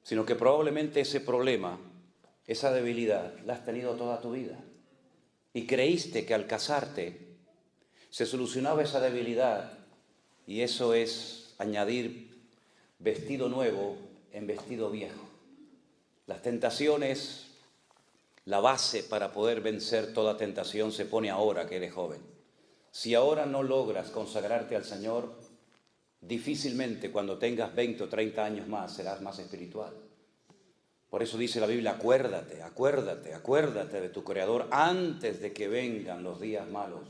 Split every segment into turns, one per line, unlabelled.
sino que probablemente ese problema, esa debilidad, la has tenido toda tu vida. Y creíste que al casarte se solucionaba esa debilidad, y eso es añadir vestido nuevo en vestido viejo. Las tentaciones, la base para poder vencer toda tentación se pone ahora que eres joven. Si ahora no logras consagrarte al Señor, difícilmente cuando tengas 20 o 30 años más serás más espiritual. Por eso dice la Biblia, acuérdate, acuérdate, acuérdate de tu Creador antes de que vengan los días malos.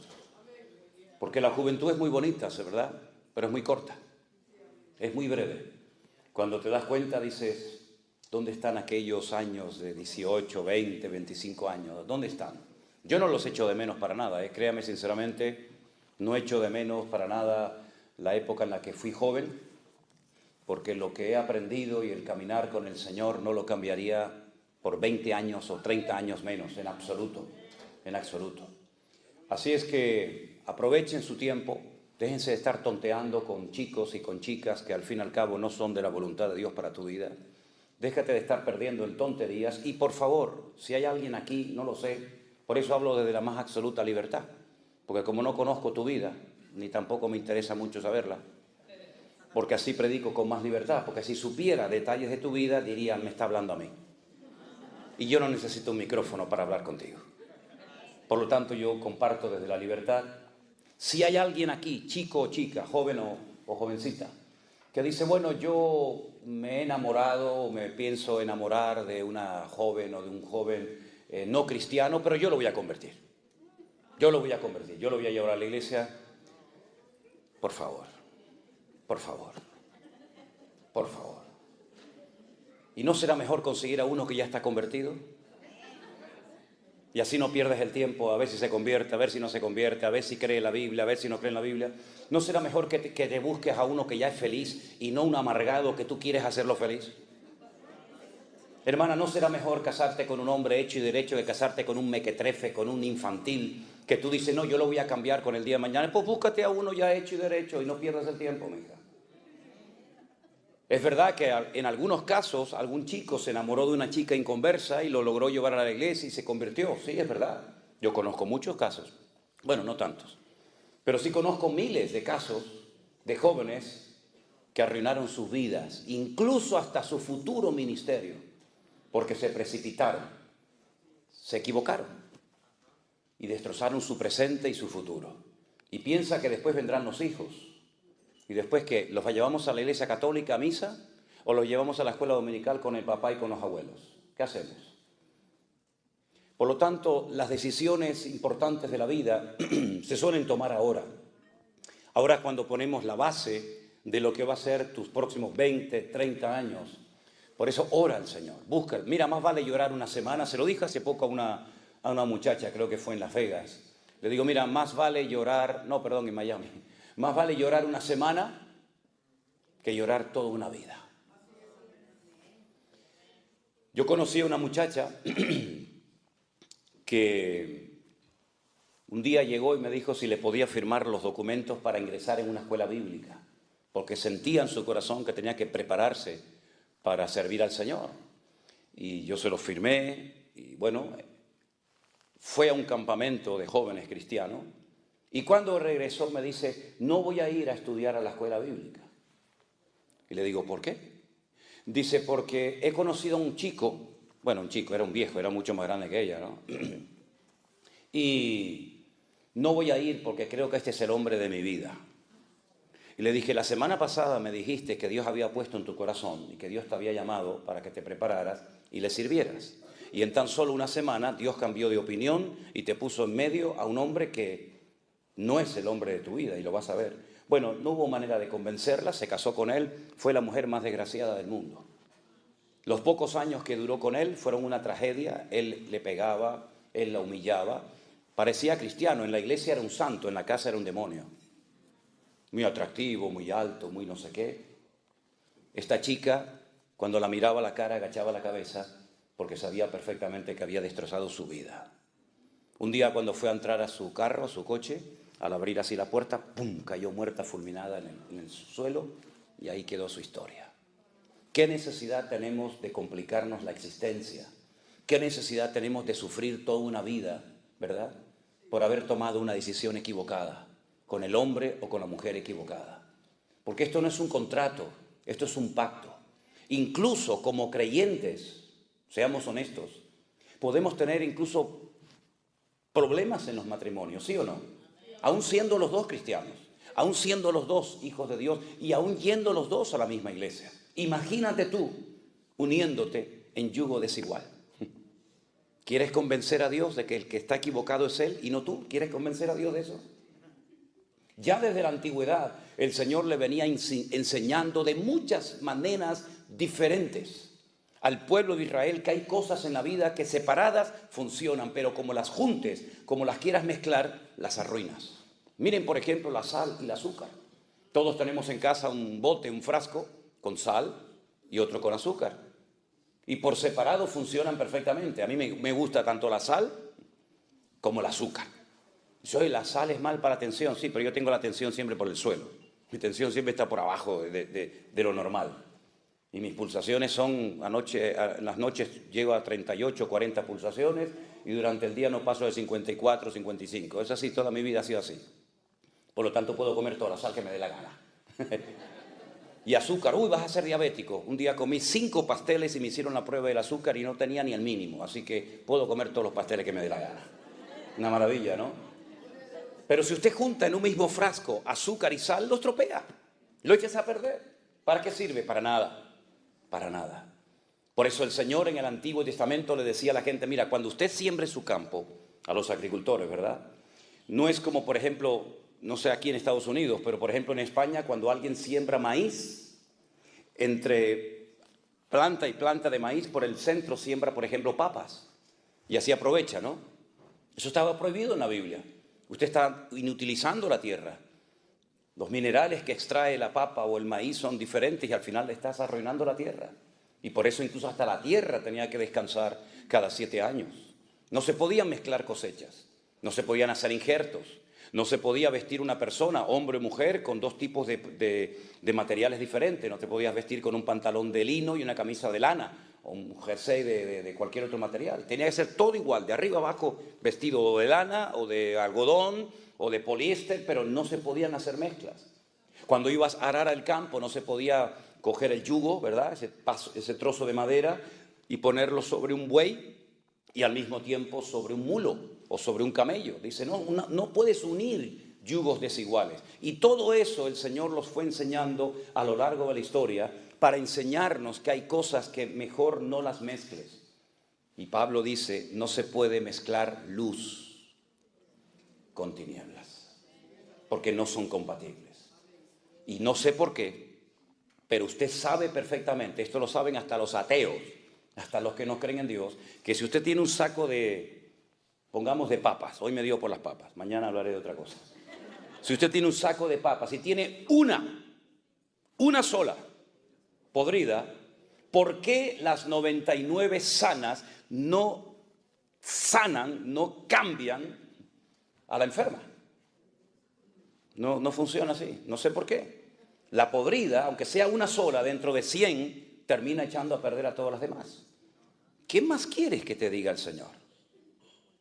Porque la juventud es muy bonita, ¿es verdad? Pero es muy corta, es muy breve. Cuando te das cuenta dices, ¿dónde están aquellos años de 18, 20, 25 años? ¿Dónde están? Yo no los echo de menos para nada, créame sinceramente, no echo de menos para nada la época en la que fui joven, porque lo que he aprendido y el caminar con el Señor no lo cambiaría por 20 años o 30 años menos, en absoluto, en absoluto. Así es que aprovechen su tiempo, déjense de estar tonteando con chicos y con chicas que al fin y al cabo no son de la voluntad de Dios para tu vida. Déjate de estar perdiendo en tonterías y por favor, si hay alguien aquí, no lo sé, por eso hablo desde la más absoluta libertad, porque como no conozco tu vida, ni tampoco me interesa mucho saberla, porque así predico con más libertad, porque si supiera detalles de tu vida, dirían, me está hablando a mí. Y yo no necesito un micrófono para hablar contigo. Por lo tanto, yo comparto desde la libertad. Si hay alguien aquí, chico o chica, joven o jovencita, que dice, bueno, yo me he enamorado o me pienso enamorar de una joven o de un joven no cristiano, pero yo lo voy a convertir. Yo lo voy a convertir, yo lo voy a llevar a la iglesia. Por favor, por favor, por favor. ¿Y no será mejor conseguir a uno que ya está convertido? Y así no pierdes el tiempo a ver si se convierte, a ver si no se convierte, a ver si cree la Biblia, a ver si no cree en la Biblia. ¿No será mejor que te busques a uno que ya es feliz y no un amargado que tú quieres hacerlo feliz? Hermana, ¿no será mejor casarte con un hombre hecho y derecho que casarte con un mequetrefe, con un infantil, que tú dices, no, yo lo voy a cambiar con el día de mañana? Pues búscate a uno ya hecho y derecho y no pierdas el tiempo, mija. Es verdad que en algunos casos algún chico se enamoró de una chica inconversa y lo logró llevar a la iglesia y se convirtió. Sí, es verdad. Yo conozco muchos casos. Bueno, no tantos. Pero sí conozco miles de casos de jóvenes que arruinaron sus vidas, incluso hasta su futuro ministerio, porque se precipitaron, se equivocaron y destrozaron su presente y su futuro. Y piensa que después vendrán los hijos. ¿Y después qué? ¿Los llevamos a la iglesia católica a misa o los llevamos a la escuela dominical con el papá y con los abuelos? ¿Qué hacemos? Por lo tanto, las decisiones importantes de la vida se suelen tomar ahora. Ahora es cuando ponemos la base de lo que va a ser tus próximos 20, 30 años. Por eso ora al Señor, busca. Mira, más vale llorar una semana. Se lo dije hace poco a una muchacha, creo que fue en Las Vegas. Le digo, mira, más vale llorar, no, perdón, en Miami. Más vale llorar una semana que llorar toda una vida. Yo conocí a una muchacha que un día llegó y me dijo si le podía firmar los documentos para ingresar en una escuela bíblica, porque sentía en su corazón que tenía que prepararse para servir al Señor. Y yo se los firmé y bueno, fue a un campamento de jóvenes cristianos. Y cuando regresó me dice, no voy a ir a estudiar a la escuela bíblica. Y le digo, ¿por qué? Dice, porque he conocido a un chico, bueno, un chico, era un viejo, era mucho más grande que ella, ¿no? Y no voy a ir porque creo que este es el hombre de mi vida. Y le dije, la semana pasada me dijiste que Dios había puesto en tu corazón y que Dios te había llamado para que te prepararas y le sirvieras. Y en tan solo una semana Dios cambió de opinión y te puso en medio a un hombre que no es el hombre de tu vida y lo vas a ver. Bueno, no hubo manera de convencerla, se casó con él, fue la mujer más desgraciada del mundo. Los pocos años que duró con él fueron una tragedia, él le pegaba, él la humillaba, parecía cristiano, en la iglesia era un santo, en la casa era un demonio. Muy atractivo, muy alto, muy no sé qué. Esta chica, cuando la miraba a la cara, agachaba la cabeza porque sabía perfectamente que había destrozado su vida. Un día cuando fue a entrar a su carro, a su coche, al abrir así la puerta, ¡pum!, cayó muerta, fulminada en el suelo y ahí quedó su historia. ¿Qué necesidad tenemos de complicarnos la existencia? ¿Qué necesidad tenemos de sufrir toda una vida, verdad? Por haber tomado una decisión equivocada, con el hombre o con la mujer equivocada. Porque esto no es un contrato, esto es un pacto. Incluso como creyentes, seamos honestos, podemos tener incluso problemas en los matrimonios, ¿sí o no? Aún siendo los dos cristianos, aún siendo los dos hijos de Dios y aún yendo los dos a la misma iglesia. Imagínate tú uniéndote en yugo desigual. ¿Quieres convencer a Dios de que el que está equivocado es Él y no tú? ¿Quieres convencer a Dios de eso? Ya desde la antigüedad el Señor le venía enseñando de muchas maneras diferentes al pueblo de Israel que hay cosas en la vida que separadas funcionan, pero como las juntes, como las quieras mezclar, las arruinas. Miren, por ejemplo, la sal y el azúcar. Todos tenemos en casa un bote, un frasco con sal y otro con azúcar. Y por separado funcionan perfectamente. A mí me gusta tanto la sal como el azúcar. La sal es mal para la tensión, sí, pero yo tengo la tensión siempre por el suelo. Mi tensión siempre está por abajo de lo normal. Y mis pulsaciones son, en las noches llego a 38, 40 pulsaciones y durante el día no paso de 54, 55. Es así, toda mi vida ha sido así. Por lo tanto puedo comer toda la sal que me dé la gana. Y azúcar, vas a ser diabético. Un día comí 5 pasteles y me hicieron la prueba del azúcar y no tenía ni el mínimo. Así que puedo comer todos los pasteles que me dé la gana. Una maravilla, ¿no? Pero si usted junta en un mismo frasco azúcar y sal, lo estropea. Lo echas a perder. ¿Para qué sirve? Para nada. Para nada. Por eso el Señor en el Antiguo Testamento le decía a la gente, mira, cuando usted siembre su campo, a los agricultores, ¿verdad? No es como, por ejemplo, no sé aquí en Estados Unidos, pero por ejemplo en España, cuando alguien siembra maíz, entre planta y planta de maíz, por el centro siembra, por ejemplo, papas. Y así aprovecha, ¿no? Eso estaba prohibido en la Biblia. Usted está inutilizando la tierra. Los minerales que extrae la papa o el maíz son diferentes y al final le estás arruinando la tierra. Y por eso incluso hasta la tierra tenía que descansar cada 7 años. No se podían mezclar cosechas, no se podían hacer injertos, no se podía vestir una persona, hombre o mujer, con 2 tipos de materiales diferentes. No te podías vestir con un pantalón de lino y una camisa de lana o un jersey de cualquier otro material. Tenía que ser todo igual, de arriba abajo vestido de lana o de algodón o de poliéster, pero no se podían hacer mezclas. Cuando ibas a arar el campo no se podía coger el yugo, ¿verdad? Ese trozo de madera y ponerlo sobre un buey y al mismo tiempo sobre un mulo o sobre un camello. Dice, no puedes unir yugos desiguales. Y todo eso el Señor los fue enseñando a lo largo de la historia para enseñarnos que hay cosas que mejor no las mezcles. Y Pablo dice, no se puede mezclar luz con tinieblas, porque no son compatibles. Y no sé por qué, pero usted sabe perfectamente, esto lo saben hasta los ateos, hasta los que no creen en Dios, que si usted tiene un saco pongamos de papas, hoy me dio por las papas, mañana hablaré de otra cosa. Si usted tiene un saco de papas y tiene una sola podrida, ¿por qué las 99 sanas no sanan, no cambian a la enferma? No funciona así, no sé por qué. La podrida, aunque sea una sola, dentro de 100, termina echando a perder a todas las demás. ¿Qué más quieres que te diga el Señor?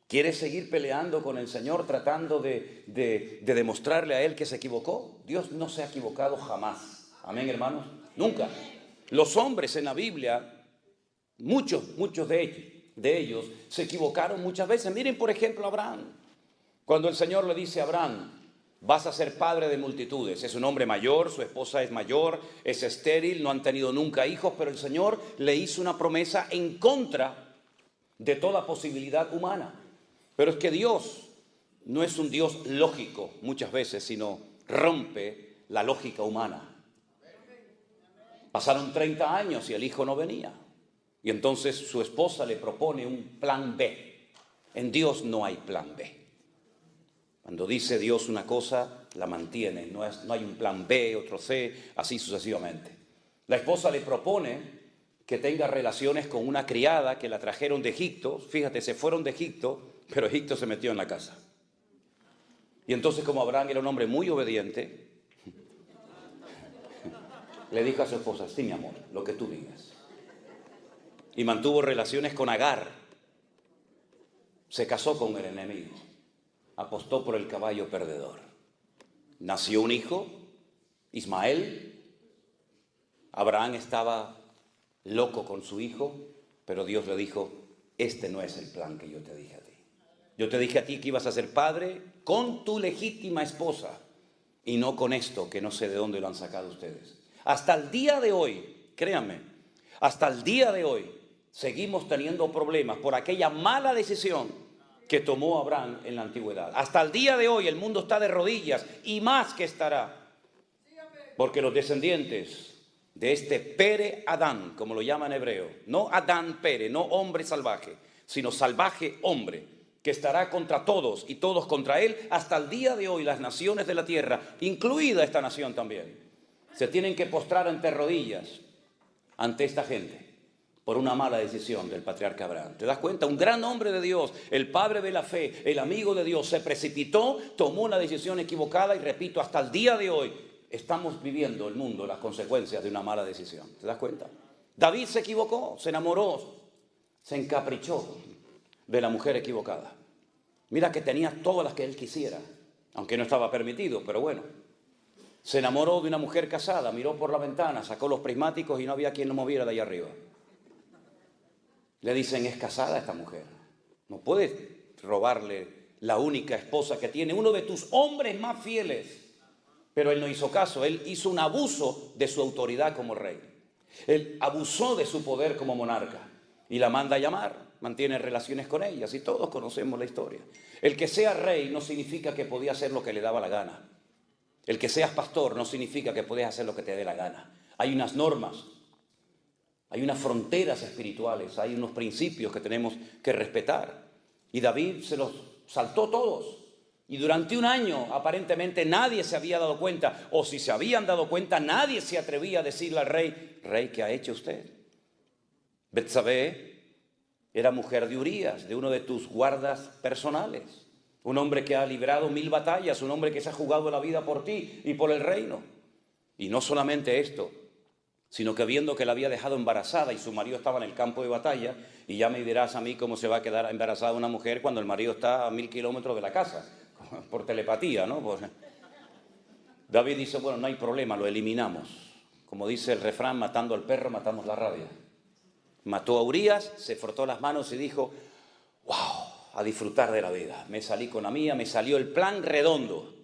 ¿Quieres seguir peleando con el Señor tratando de demostrarle a Él que se equivocó? Dios no se ha equivocado jamás. Amén, hermanos. Nunca. Los hombres en la Biblia, muchos de ellos se equivocaron muchas veces. Miren, por ejemplo, Abraham. Cuando el Señor le dice a Abraham, vas a ser padre de multitudes. Es un hombre mayor, su esposa es mayor, es estéril, no han tenido nunca hijos, pero el Señor le hizo una promesa en contra de toda posibilidad humana. Pero es que Dios no es un Dios lógico muchas veces, sino rompe la lógica humana. Pasaron 30 años y el hijo no venía. Y entonces su esposa le propone un plan B. En Dios no hay plan B. Cuando dice Dios una cosa, la mantiene. No hay un plan B, otro C, así sucesivamente. La esposa le propone que tenga relaciones con una criada que la trajeron de Egipto. Fíjate, se fueron de Egipto, pero Egipto se metió en la casa. Y entonces, como Abraham era un hombre muy obediente, Le dijo a su esposa, sí, mi amor, lo que tú digas. Y mantuvo relaciones con Agar. Se casó con el enemigo. Apostó por el caballo perdedor. Nació un hijo, Ismael. Abraham estaba loco con su hijo, pero Dios le dijo, este no es el plan que yo te dije a ti. Yo te dije a ti que ibas a ser padre con tu legítima esposa y no con esto que no sé de dónde lo han sacado ustedes. Hasta el día de hoy, créanme, hasta el día de hoy seguimos teniendo problemas por aquella mala decisión que tomó Abraham en la antigüedad. Hasta el día de hoy el mundo está de rodillas y más que estará. Porque los descendientes de este Pere Adán, como lo llama en hebreo, no Adán Pere, no hombre salvaje, sino salvaje hombre, que estará contra todos y todos contra él, hasta el día de hoy las naciones de la tierra, incluida esta nación también, se tienen que postrar ante rodillas ante esta gente por una mala decisión del patriarca Abraham. ¿Te das cuenta? Un gran hombre de Dios, el padre de la fe, el amigo de Dios, se precipitó, tomó una decisión equivocada y repito, hasta el día de hoy estamos viviendo el mundo las consecuencias de una mala decisión. ¿Te das cuenta? David se equivocó, se enamoró, se encaprichó de la mujer equivocada. Mira que tenía todas las que él quisiera, aunque no estaba permitido, pero bueno. Se enamoró de una mujer casada, miró por la ventana, sacó los prismáticos y no había quien lo moviera de allá arriba. Le dicen, es casada esta mujer. No puedes robarle la única esposa que tiene, uno de tus hombres más fieles. Pero él no hizo caso, él hizo un abuso de su autoridad como rey. Él abusó de su poder como monarca y la manda a llamar, mantiene relaciones con ellas y todos conocemos la historia. El que sea rey no significa que podía hacer lo que le daba la gana. El que seas pastor no significa que puedes hacer lo que te dé la gana. Hay unas normas, hay unas fronteras espirituales, hay unos principios que tenemos que respetar. Y David se los saltó todos. Y durante un año aparentemente nadie se había dado cuenta, o si se habían dado cuenta, nadie se atrevía a decirle al rey, rey, ¿qué ha hecho usted? Betsabé era mujer de Urías, de uno de tus guardas personales. Un hombre que ha librado 1000 batallas, un hombre que se ha jugado la vida por ti y por el reino. Y no solamente esto, sino que viendo que la había dejado embarazada y su marido estaba en el campo de batalla, y ya me dirás a mí cómo se va a quedar embarazada una mujer cuando el marido está a 1000 kilómetros de la casa, por telepatía, ¿no? Pues, David dice, bueno, no hay problema, lo eliminamos. Como dice el refrán, matando al perro, matamos la rabia. Mató a Urías, se frotó las manos y dijo, wow, a disfrutar de la vida. Me salí con la mía, me salió el plan redondo.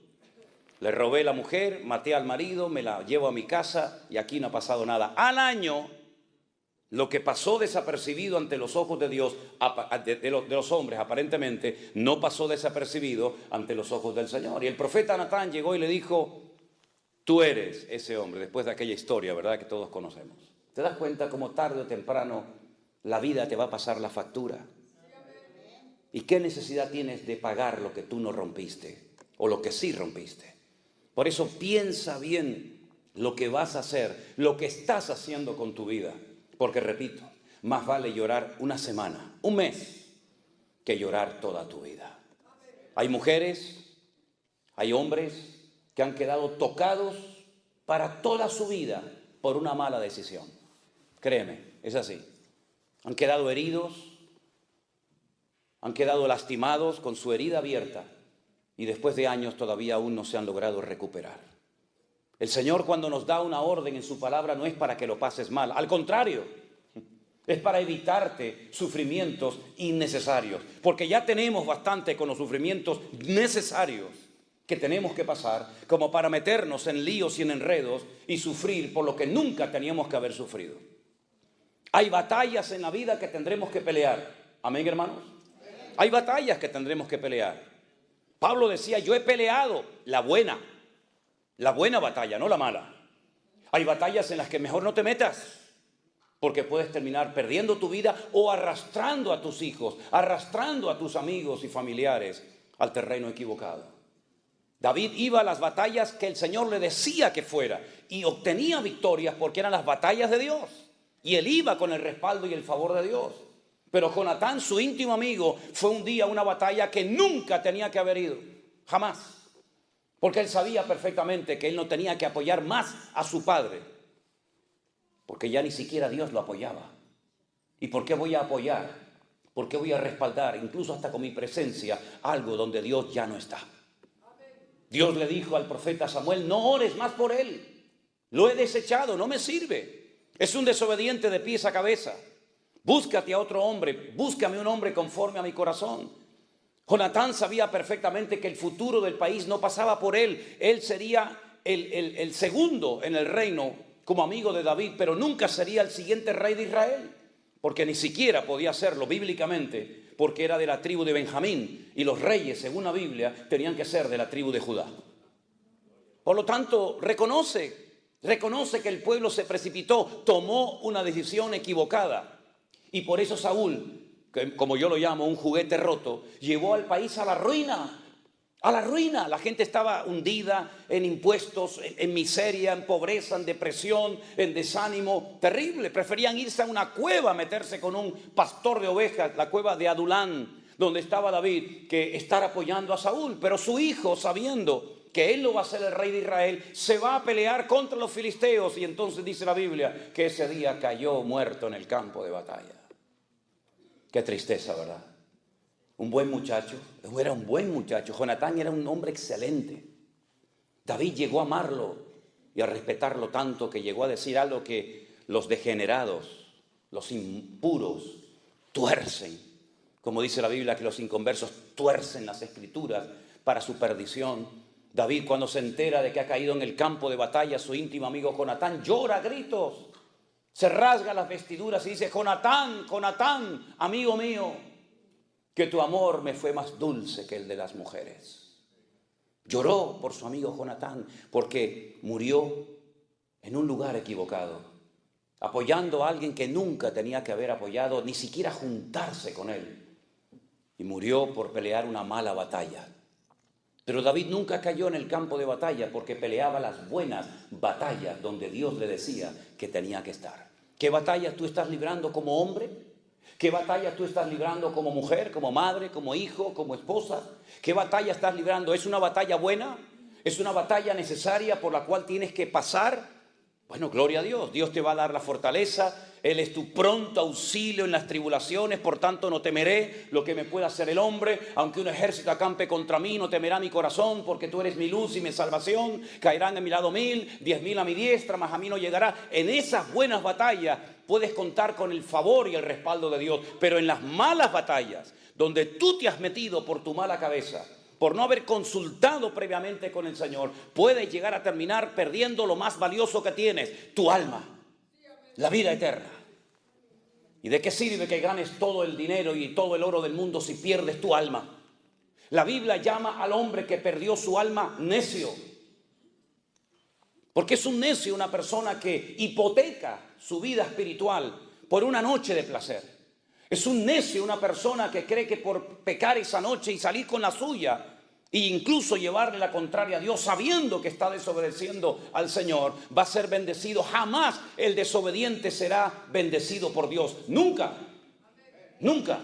Le robé la mujer, maté al marido, me la llevo a mi casa y aquí no ha pasado nada. Al año, lo que pasó desapercibido ante los ojos de Dios, de los hombres aparentemente, no pasó desapercibido ante los ojos del Señor. Y el profeta Natán llegó y le dijo, tú eres ese hombre, después de aquella historia, ¿verdad?, que todos conocemos. ¿Te das cuenta cómo tarde o temprano la vida te va a pasar la factura? ¿Y qué necesidad tienes de pagar lo que tú no rompiste o lo que sí rompiste? Por eso piensa bien lo que vas a hacer, lo que estás haciendo con tu vida. Porque repito, más vale llorar una semana, un mes, que llorar toda tu vida. Hay mujeres, hay hombres que han quedado tocados para toda su vida por una mala decisión. Créeme, es así. Han quedado heridos, han quedado lastimados con su herida abierta y después de años todavía aún no se han logrado recuperar. El Señor, cuando nos da una orden en su palabra, no es para que lo pases mal, al contrario, es para evitarte sufrimientos innecesarios, porque ya tenemos bastante con los sufrimientos necesarios que tenemos que pasar como para meternos en líos y en enredos y sufrir por lo que nunca teníamos que haber sufrido. Hay batallas en la vida que tendremos que pelear. ¿Amén, hermanos? Hay batallas que tendremos que pelear. Pablo decía, yo he peleado la buena batalla, no la mala. Hay batallas en las que mejor no te metas, porque puedes terminar perdiendo tu vida o arrastrando a tus hijos, arrastrando a tus amigos y familiares al terreno equivocado. David iba a las batallas que el Señor le decía que fuera y obtenía victorias porque eran las batallas de Dios. Y él iba con el respaldo y el favor de Dios. Pero Jonatán, su íntimo amigo, fue un día a una batalla que nunca tenía que haber ido, jamás. Porque él sabía perfectamente que él no tenía que apoyar más a su padre porque ya ni siquiera Dios lo apoyaba. ¿Y por qué voy a apoyar? ¿Por qué voy a respaldar, incluso hasta con mi presencia, algo donde Dios ya no está? Dios le dijo al profeta Samuel, no ores más por él. Lo he desechado, no me sirve. Es un desobediente de pies a cabeza. Búscate a otro hombre, búscame un hombre conforme a mi corazón. Jonatán sabía perfectamente que el futuro del país no pasaba por él. Él sería el segundo en el reino como amigo de David, pero nunca sería el siguiente rey de Israel, porque ni siquiera podía serlo bíblicamente, porque era de la tribu de Benjamín, y los reyes, según la Biblia, tenían que ser de la tribu de Judá. Por lo tanto, reconoce que el pueblo se precipitó, tomó una decisión equivocada, y por eso Saúl, que como yo lo llamo, un juguete roto, llevó al país a la ruina. A la ruina. La gente estaba hundida en impuestos, en miseria, en pobreza, en depresión, en desánimo terrible. Preferían irse a una cueva a meterse con un pastor de ovejas, la cueva de Adulán, donde estaba David, que estar apoyando a Saúl. Pero su hijo, sabiendo que él no va a ser el rey de Israel, se va a pelear contra los filisteos. Y entonces dice la Biblia que ese día cayó muerto en el campo de batalla. Qué tristeza, ¿verdad? Un buen muchacho, era un buen muchacho. Jonatán era un hombre excelente. David llegó a amarlo y a respetarlo tanto que llegó a decir algo que los degenerados, los impuros, tuercen. Como dice la Biblia, que los inconversos tuercen las escrituras para su perdición. David, cuando se entera de que ha caído en el campo de batalla su íntimo amigo Jonatán, llora a gritos, se rasga las vestiduras y dice, Jonatán, Jonatán, amigo mío, que tu amor me fue más dulce que el de las mujeres. Lloró por su amigo Jonatán porque murió en un lugar equivocado, apoyando a alguien que nunca tenía que haber apoyado, ni siquiera juntarse con él. Y murió por pelear una mala batalla. Pero David nunca cayó en el campo de batalla porque peleaba las buenas batallas donde Dios le decía que tenía que estar. ¿Qué batallas tú estás librando como hombre? ¿Qué batalla tú estás librando como mujer, como madre, como hijo, como esposa? ¿Qué batalla estás librando? ¿Es una batalla buena? ¿Es una batalla necesaria por la cual tienes que pasar? Bueno, gloria a Dios. Dios te va a dar la fortaleza. Él es tu pronto auxilio en las tribulaciones. Por tanto, no temeré lo que me pueda hacer el hombre. Aunque un ejército acampe contra mí, no temerá mi corazón, porque tú eres mi luz y mi salvación. Caerán a mi lado 1000, 10.000 a mi diestra, mas a mí no llegará. En esas buenas batallas puedes contar con el favor y el respaldo de Dios. Pero en las malas batallas, donde tú te has metido por tu mala cabeza, por no haber consultado previamente con el Señor, puedes llegar a terminar perdiendo lo más valioso que tienes, tu alma, la vida eterna. ¿Y de qué sirve que ganes todo el dinero y todo el oro del mundo si pierdes tu alma? La Biblia llama al hombre que perdió su alma necio. Porque es un necio una persona que hipoteca su vida espiritual por una noche de placer. Es un necio una persona que cree que por pecar esa noche y salir con la suya e incluso llevarle la contraria a Dios sabiendo que está desobedeciendo al Señor, va a ser bendecido. Jamás el desobediente será bendecido por Dios. Nunca, nunca.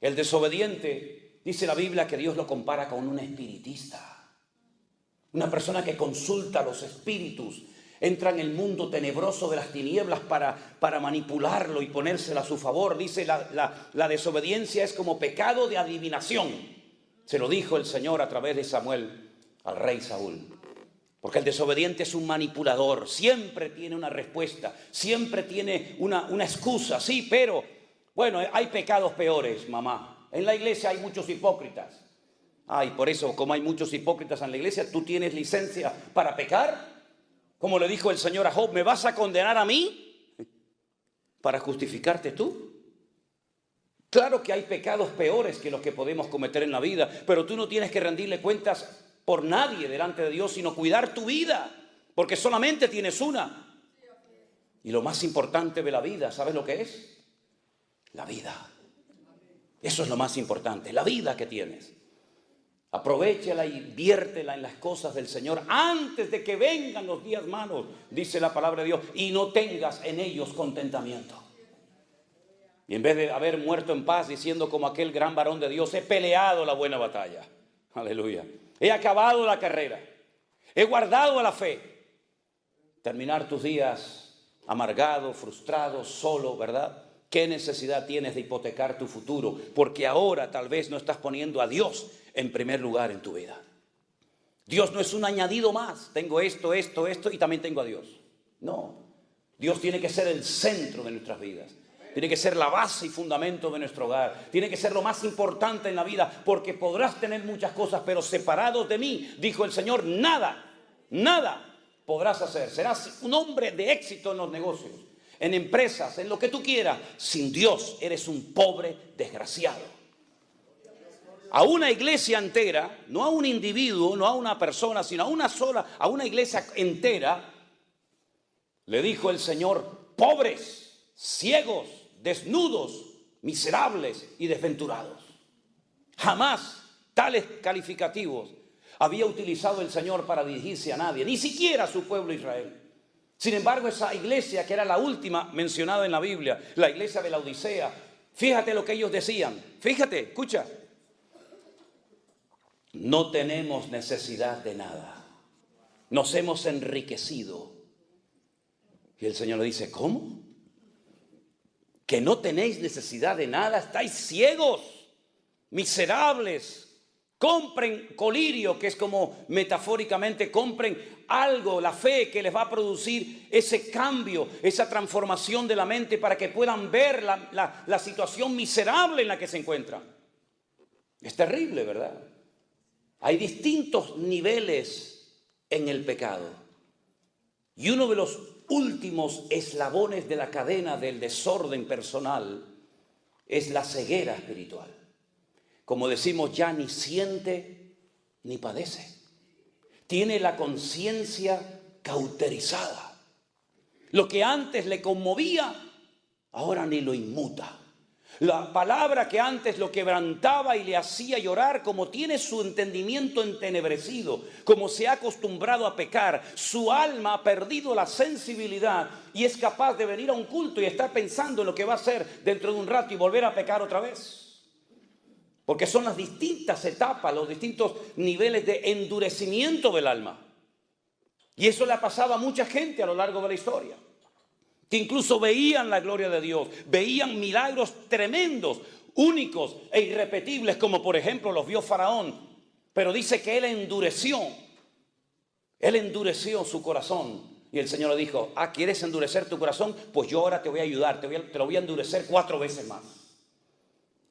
El desobediente, dice la Biblia que Dios lo compara con un espiritista. Una persona que consulta a los espíritus, entra en el mundo tenebroso de las tinieblas para manipularlo y ponérsela a su favor. Dice la desobediencia es como pecado de adivinación. Se lo dijo el Señor a través de Samuel al rey Saúl. Porque el desobediente es un manipulador, siempre tiene una respuesta, siempre tiene una excusa. Sí, pero bueno, hay pecados peores, mamá. En la iglesia hay muchos hipócritas. Y por eso, como hay muchos hipócritas en la iglesia, ¿tú tienes licencia para pecar? Como le dijo el Señor a Job, ¿me vas a condenar a mí para justificarte tú? Claro que hay pecados peores que los que podemos cometer en la vida, pero tú no tienes que rendirle cuentas por nadie delante de Dios, sino cuidar tu vida, porque solamente tienes una. Y lo más importante de la vida, ¿sabes lo que es? La vida. Eso es lo más importante, la vida que tienes. Aprovéchala y viértela en las cosas del Señor antes de que vengan los días malos, dice la palabra de Dios, y no tengas en ellos contentamiento. Y en vez de haber muerto en paz diciendo como aquel gran varón de Dios, he peleado la buena batalla, aleluya, he acabado la carrera, he guardado la fe, terminar tus días amargado, frustrado, solo, ¿verdad? ¿Qué necesidad tienes de hipotecar tu futuro? Porque ahora tal vez no estás poniendo a Dios en primer lugar en tu vida. Dios no es un añadido más. Tengo esto y también tengo a Dios. No. Dios tiene que ser el centro de nuestras vidas. Tiene que ser la base y fundamento de nuestro hogar. Tiene que ser lo más importante en la vida. Porque podrás tener muchas cosas, pero separados de mí, dijo el Señor, nada podrás hacer. Serás un hombre de éxito en los negocios, en empresas, en lo que tú quieras. Sin Dios eres un pobre desgraciado. A una iglesia entera, no a un individuo, no a una persona, sino a una iglesia entera, le dijo el Señor, pobres, ciegos, desnudos, miserables y desventurados. Jamás tales calificativos había utilizado el Señor para dirigirse a nadie, ni siquiera a su pueblo Israel. Sin embargo, esa iglesia que era la última mencionada en la Biblia, la iglesia de la Odisea, fíjate lo que ellos decían. Fíjate, escucha. No tenemos necesidad de nada. Nos hemos enriquecido. Y el Señor le dice, ¿cómo? ¿Que no tenéis necesidad de nada? ¿Estáis ciegos? Miserables. Compren colirio, que es como metafóricamente, compren algo, la fe que les va a producir ese cambio, esa transformación de la mente para que puedan ver la situación miserable en la que se encuentran. Es terrible, ¿verdad? Hay distintos niveles en el pecado. Y uno de los últimos eslabones de la cadena del desorden personal es la ceguera espiritual. Como decimos, ya ni siente ni padece. Tiene la conciencia cauterizada. Lo que antes le conmovía, ahora ni lo inmuta. La palabra que antes lo quebrantaba y le hacía llorar, como tiene su entendimiento entenebrecido, como se ha acostumbrado a pecar, su alma ha perdido la sensibilidad y es capaz de venir a un culto y estar pensando en lo que va a hacer dentro de un rato y volver a pecar otra vez. Porque son las distintas etapas, los distintos niveles de endurecimiento del alma. Y eso le ha pasado a mucha gente a lo largo de la historia, que incluso veían la gloria de Dios, veían milagros tremendos, únicos e irrepetibles, como por ejemplo los vio Faraón. Pero dice que él endureció su corazón. Y el Señor le dijo, ¿quieres endurecer tu corazón? Pues yo ahora te voy a ayudar, te lo voy a endurecer 4 veces más.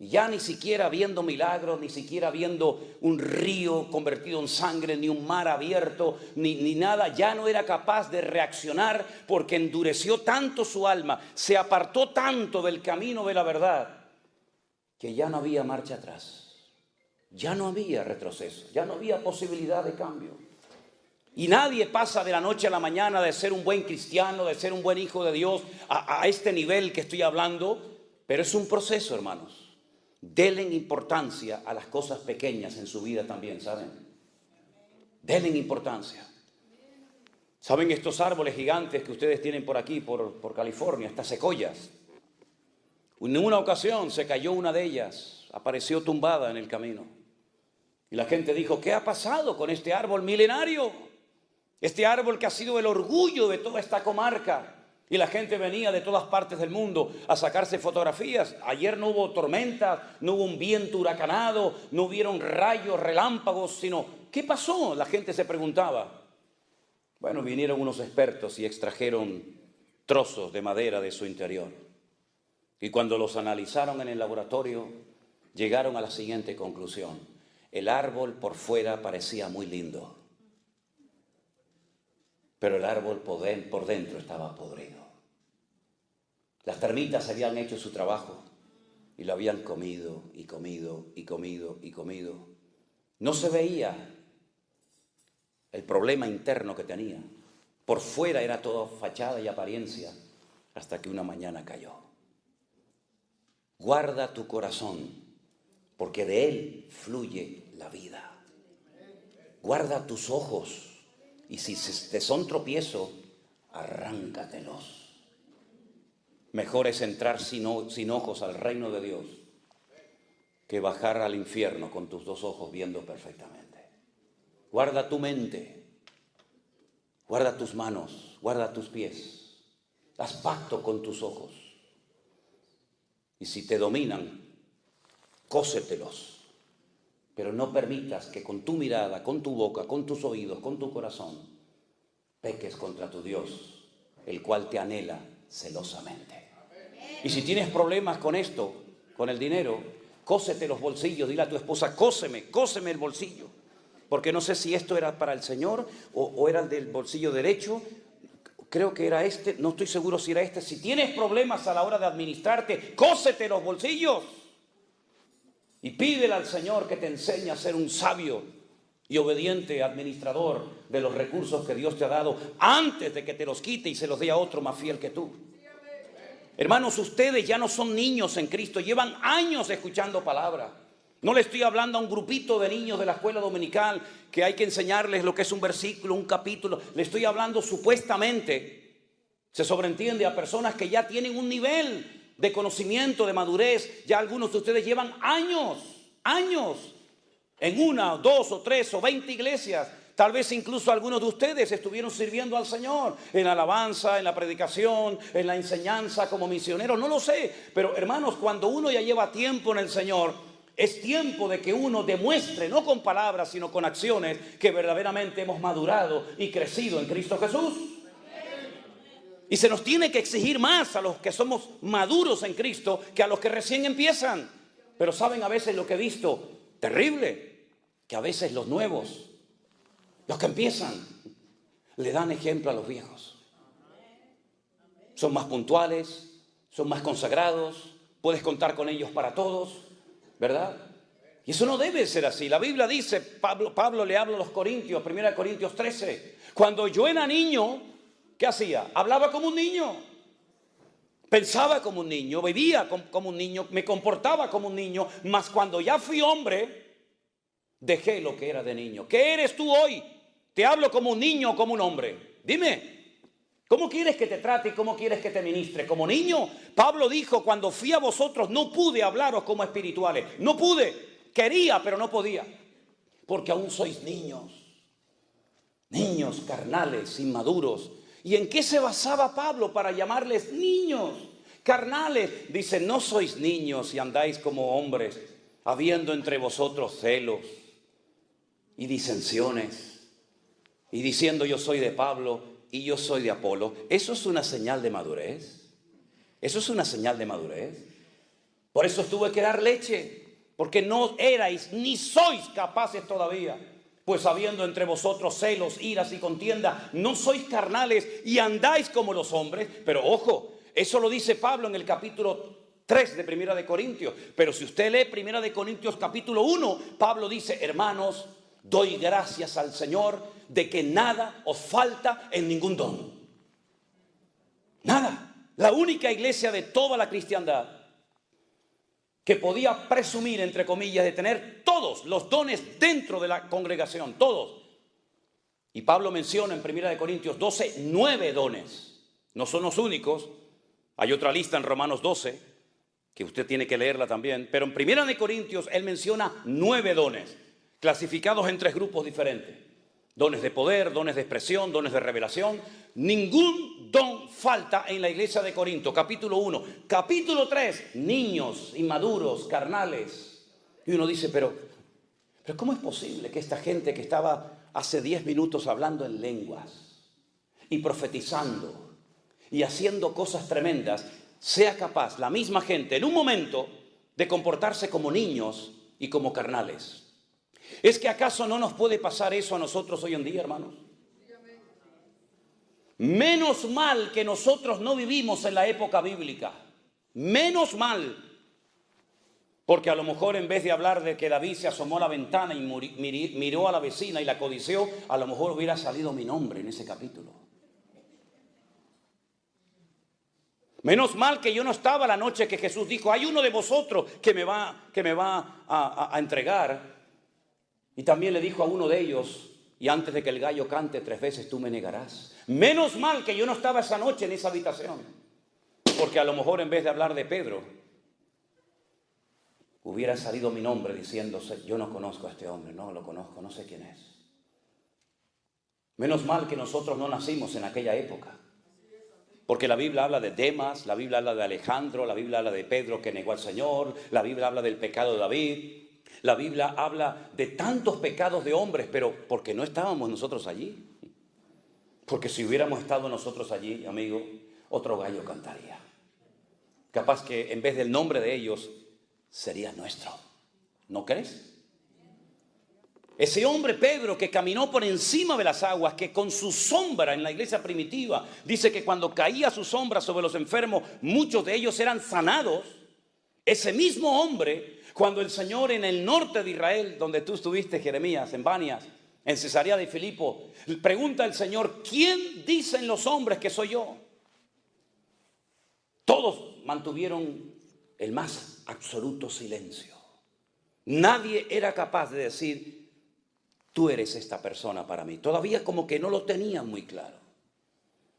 Y ya ni siquiera viendo milagros, ni siquiera viendo un río convertido en sangre, ni un mar abierto, ni nada, ya no era capaz de reaccionar porque endureció tanto su alma, se apartó tanto del camino de la verdad, que ya no había marcha atrás, ya no había retroceso, ya no había posibilidad de cambio. Y nadie pasa de la noche a la mañana de ser un buen cristiano, de ser un buen hijo de Dios, a este nivel que estoy hablando, pero es un proceso, hermanos. Denle importancia a las cosas pequeñas en su vida también, ¿saben? Denle importancia. ¿Saben estos árboles gigantes que ustedes tienen por aquí, por California, estas secoyas? En una ocasión se cayó una de ellas, apareció tumbada en el camino. Y la gente dijo, ¿qué ha pasado con este árbol milenario? Este árbol que ha sido el orgullo de toda esta comarca. Y la gente venía de todas partes del mundo a sacarse fotografías. Ayer no hubo tormentas, no hubo un viento huracanado, no hubieron rayos, relámpagos, sino ¿qué pasó? La gente se preguntaba. Bueno, vinieron unos expertos y extrajeron trozos de madera de su interior. Y cuando los analizaron en el laboratorio, llegaron a la siguiente conclusión. El árbol por fuera parecía muy lindo, pero el árbol por dentro estaba podrido. Las termitas habían hecho su trabajo y lo habían comido y comido y comido y comido. No se veía el problema interno que tenía. Por fuera era todo fachada y apariencia, hasta que una mañana cayó. Guarda tu corazón, porque de él fluye la vida. Guarda tus ojos. Y si te son tropiezo, arráncatelos. Mejor es entrar sin ojos al reino de Dios que bajar al infierno con tus 2 ojos viendo perfectamente. Guarda tu mente, guarda tus manos, guarda tus pies. Haz pacto con tus ojos. Y si te dominan, cósetelos. Pero no permitas que con tu mirada, con tu boca, con tus oídos, con tu corazón, peques contra tu Dios, el cual te anhela celosamente. Y si tienes problemas con esto, con el dinero, cósete los bolsillos. Dile a tu esposa, cóseme el bolsillo. Porque no sé si esto era para el Señor o era el del bolsillo derecho. Creo que era este, no estoy seguro si era este. Si tienes problemas a la hora de administrarte, cósete los bolsillos. Y pídele al Señor que te enseñe a ser un sabio y obediente administrador de los recursos que Dios te ha dado antes de que te los quite y se los dé a otro más fiel que tú. Hermanos, ustedes ya no son niños en Cristo, llevan años escuchando palabra. No le estoy hablando a un grupito de niños de la escuela dominical que hay que enseñarles lo que es un versículo, un capítulo. Le estoy hablando supuestamente, se sobreentiende, a personas que ya tienen un nivel de conocimiento, de madurez. Ya algunos de ustedes llevan años en una, 2 o 3 o 20 iglesias. Tal vez incluso algunos de ustedes estuvieron sirviendo al Señor en la alabanza, en la predicación, en la enseñanza como misioneros, no lo sé. Pero hermanos, cuando uno ya lleva tiempo en el Señor, es tiempo de que uno demuestre, no con palabras, sino con acciones, que verdaderamente hemos madurado y crecido en Cristo Jesús. Y se nos tiene que exigir más a los que somos maduros en Cristo que a los que recién empiezan. Pero saben a veces lo que he visto, terrible, que a veces los nuevos, los que empiezan, le dan ejemplo a los viejos. Son más puntuales, son más consagrados, puedes contar con ellos para todos, ¿verdad? Y eso no debe ser así. La Biblia dice, Pablo le habla a los Corintios, 1 Corintios 13, cuando yo era niño, ¿qué hacía? Hablaba como un niño, pensaba como un niño, vivía como un niño, me comportaba como un niño, mas cuando ya fui hombre, dejé lo que era de niño. ¿Qué eres tú hoy? ¿Te hablo como un niño o como un hombre? Dime, ¿cómo quieres que te trate y cómo quieres que te ministre? ¿Como niño? Pablo dijo, cuando fui a vosotros no pude hablaros como espirituales. No pude, quería pero no podía. Porque aún sois niños. Niños carnales, inmaduros. ¿Y en qué se basaba Pablo para llamarles niños carnales? Dice, no sois niños y andáis como hombres, habiendo entre vosotros celos y disensiones, y diciendo yo soy de Pablo y yo soy de Apolo. ¿Eso es una señal de madurez? ¿Eso es una señal de madurez? Por eso tuve que dar leche, porque no erais ni sois capaces todavía. Pues habiendo entre vosotros celos, iras y contienda, no sois carnales y andáis como los hombres. Pero ojo, eso lo dice Pablo en el capítulo 3 de Primera de Corintios. Pero si usted lee Primera de Corintios capítulo 1, Pablo dice, hermanos, doy gracias al Señor de que nada os falta en ningún don. Nada. La única iglesia de toda la cristiandad que podía presumir, entre comillas, de tener todos los dones dentro de la congregación, todos. Y Pablo menciona en 1 Corintios 12, 9 dones. No son los únicos. Hay otra lista en Romanos 12, que usted tiene que leerla también. Pero en 1 Corintios él menciona 9 dones, clasificados en 3 grupos diferentes. Dones de poder, dones de expresión, dones de revelación. Ningún don falta en la iglesia de Corinto. Capítulo 1. Capítulo 3. Niños, inmaduros, carnales. Y uno dice, pero ¿cómo es posible que esta gente que estaba hace 10 minutos hablando en lenguas y profetizando y haciendo cosas tremendas, sea capaz, la misma gente, en un momento, de comportarse como niños y como carnales? ¿Es que acaso no nos puede pasar eso a nosotros hoy en día, hermanos? Menos mal que nosotros no vivimos en la época bíblica. Menos mal. Porque a lo mejor en vez de hablar de que David se asomó a la ventana y miró a la vecina y la codició, a lo mejor hubiera salido mi nombre en ese capítulo. Menos mal que yo no estaba la noche que Jesús dijo, hay uno de vosotros que me va a entregar. Y también le dijo a uno de ellos, y antes de que el gallo cante 3 veces tú me negarás. Menos mal que yo no estaba esa noche en esa habitación. Porque a lo mejor en vez de hablar de Pedro, hubiera salido mi nombre diciéndose, yo no conozco a este hombre, no lo conozco, no sé quién es. Menos mal que nosotros no nacimos en aquella época. Porque la Biblia habla de Demas, la Biblia habla de Alejandro, la Biblia habla de Pedro que negó al Señor, la Biblia habla del pecado de David, la Biblia habla de tantos pecados de hombres, pero porque no estábamos nosotros allí. Porque si hubiéramos estado nosotros allí, amigo, otro gallo cantaría. Capaz que en vez del nombre de ellos, sería nuestro. ¿No crees? Ese hombre Pedro que caminó por encima de las aguas, que con su sombra en la iglesia primitiva, dice que cuando caía su sombra sobre los enfermos, muchos de ellos eran sanados. Ese mismo hombre, cuando el Señor en el norte de Israel, donde tú estuviste, Jeremías, en Banias, en Cesarea de Filipo, pregunta al Señor, ¿quién dicen los hombres que soy yo? Todos mantuvieron el más absoluto silencio. Nadie era capaz de decir, tú eres esta persona para mí. Todavía como que no lo tenían muy claro.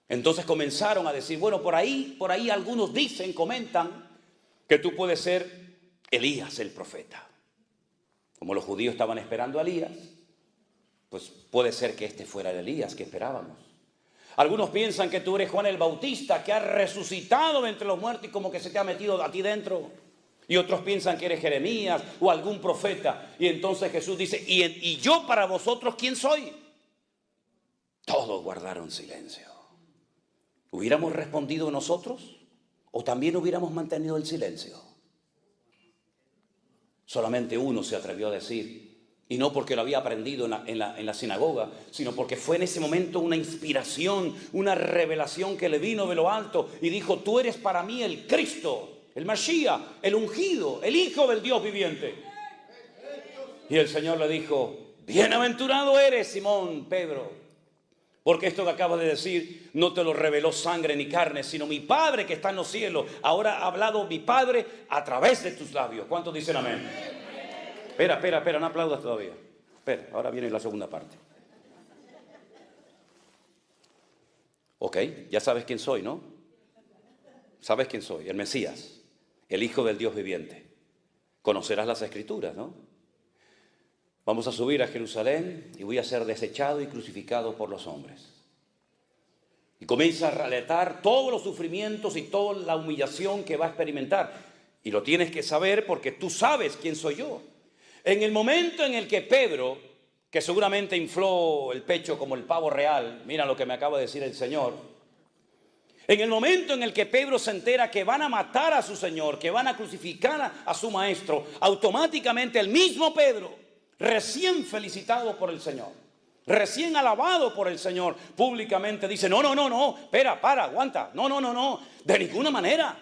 Entonces comenzaron a decir, bueno, por ahí algunos dicen, comentan, que tú puedes ser Elías el profeta. Como los judíos estaban esperando a Elías, pues puede ser que este fuera el Elías que esperábamos. Algunos piensan que tú eres Juan el Bautista, que ha resucitado de entre los muertos y como que se te ha metido a ti dentro. Y otros piensan que eres Jeremías o algún profeta. Y entonces Jesús dice, ¿y yo para vosotros quién soy? Todos guardaron silencio. ¿Hubiéramos respondido nosotros o también hubiéramos mantenido el silencio? Solamente uno se atrevió a decir, y no porque lo había aprendido en la sinagoga, sino porque fue en ese momento una inspiración, una revelación que le vino de lo alto y dijo, tú eres para mí el Cristo, el Mashiach, el ungido, el Hijo del Dios viviente. Y el Señor le dijo, bienaventurado eres, Simón, Pedro, porque esto que acabas de decir no te lo reveló sangre ni carne, sino mi Padre que está en los cielos. Ahora ha hablado mi Padre a través de tus labios. ¿Cuántos dicen amén? Espera, no aplaudas todavía. Espera, ahora viene la segunda parte. Ok, ya sabes quién soy, ¿no? ¿Sabes quién soy? El Mesías, el Hijo del Dios viviente. Conocerás las Escrituras, ¿no? Vamos a subir a Jerusalén y voy a ser desechado y crucificado por los hombres. Y comienza a relatar todos los sufrimientos y toda la humillación que va a experimentar. Y lo tienes que saber porque tú sabes quién soy yo. En el momento en el que Pedro, que seguramente infló el pecho como el pavo real, mira lo que me acaba de decir el Señor, en el momento en el que Pedro se entera que van a matar a su Señor, que van a crucificar a su Maestro, automáticamente el mismo Pedro, recién felicitado por el Señor, recién alabado por el Señor, públicamente dice, no, aguanta, no, de ninguna manera.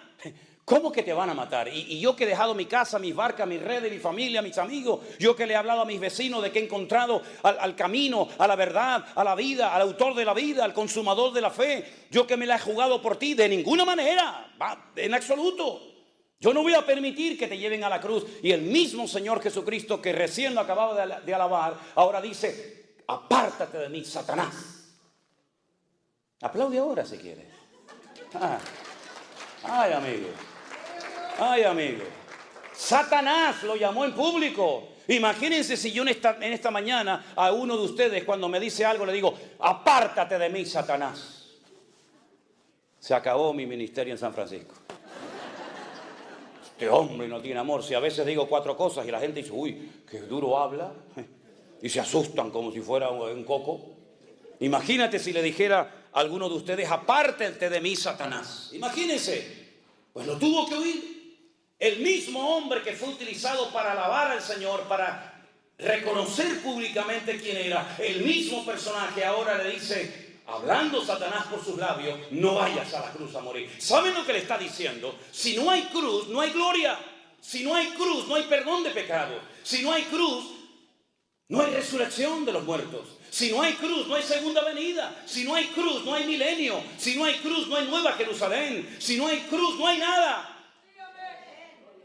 ¿Cómo que te van a matar? Y yo que he dejado mi casa, mis barcas, mis redes, mi familia, mis amigos, yo que le he hablado a mis vecinos de que he encontrado al camino, a la verdad, a la vida, al autor de la vida, al consumador de la fe, yo que me la he jugado por ti, de ninguna manera, en absoluto. Yo no voy a permitir que te lleven a la cruz. Y el mismo Señor Jesucristo que recién lo acababa de alabar, ahora dice, apártate de mí, Satanás. Aplaude ahora si quieres. Ay, amigo. Satanás lo llamó en público. Imagínense si yo en esta mañana a uno de ustedes cuando me dice algo le digo, apártate de mí, Satanás. Se acabó mi ministerio en San Francisco. Este hombre no tiene amor. Si a veces digo 4 cosas y la gente dice, uy, qué duro habla, y se asustan como si fuera un coco. Imagínate si le dijera a alguno de ustedes, apártate de mí, Satanás. Imagínense, pues lo tuvo que oír. El mismo hombre que fue utilizado para alabar al Señor, para reconocer públicamente quién era, el mismo personaje ahora le dice, hablando Satanás por sus labios, no vayas a la cruz a morir. ¿Saben lo que le está diciendo? Si no hay cruz, no hay gloria. Si no hay cruz, no hay perdón de pecado. Si no hay cruz, no hay resurrección de los muertos. Si no hay cruz, no hay segunda venida. Si no hay cruz, no hay milenio. Si no hay cruz, no hay nueva Jerusalén. Si no hay cruz, no hay nada.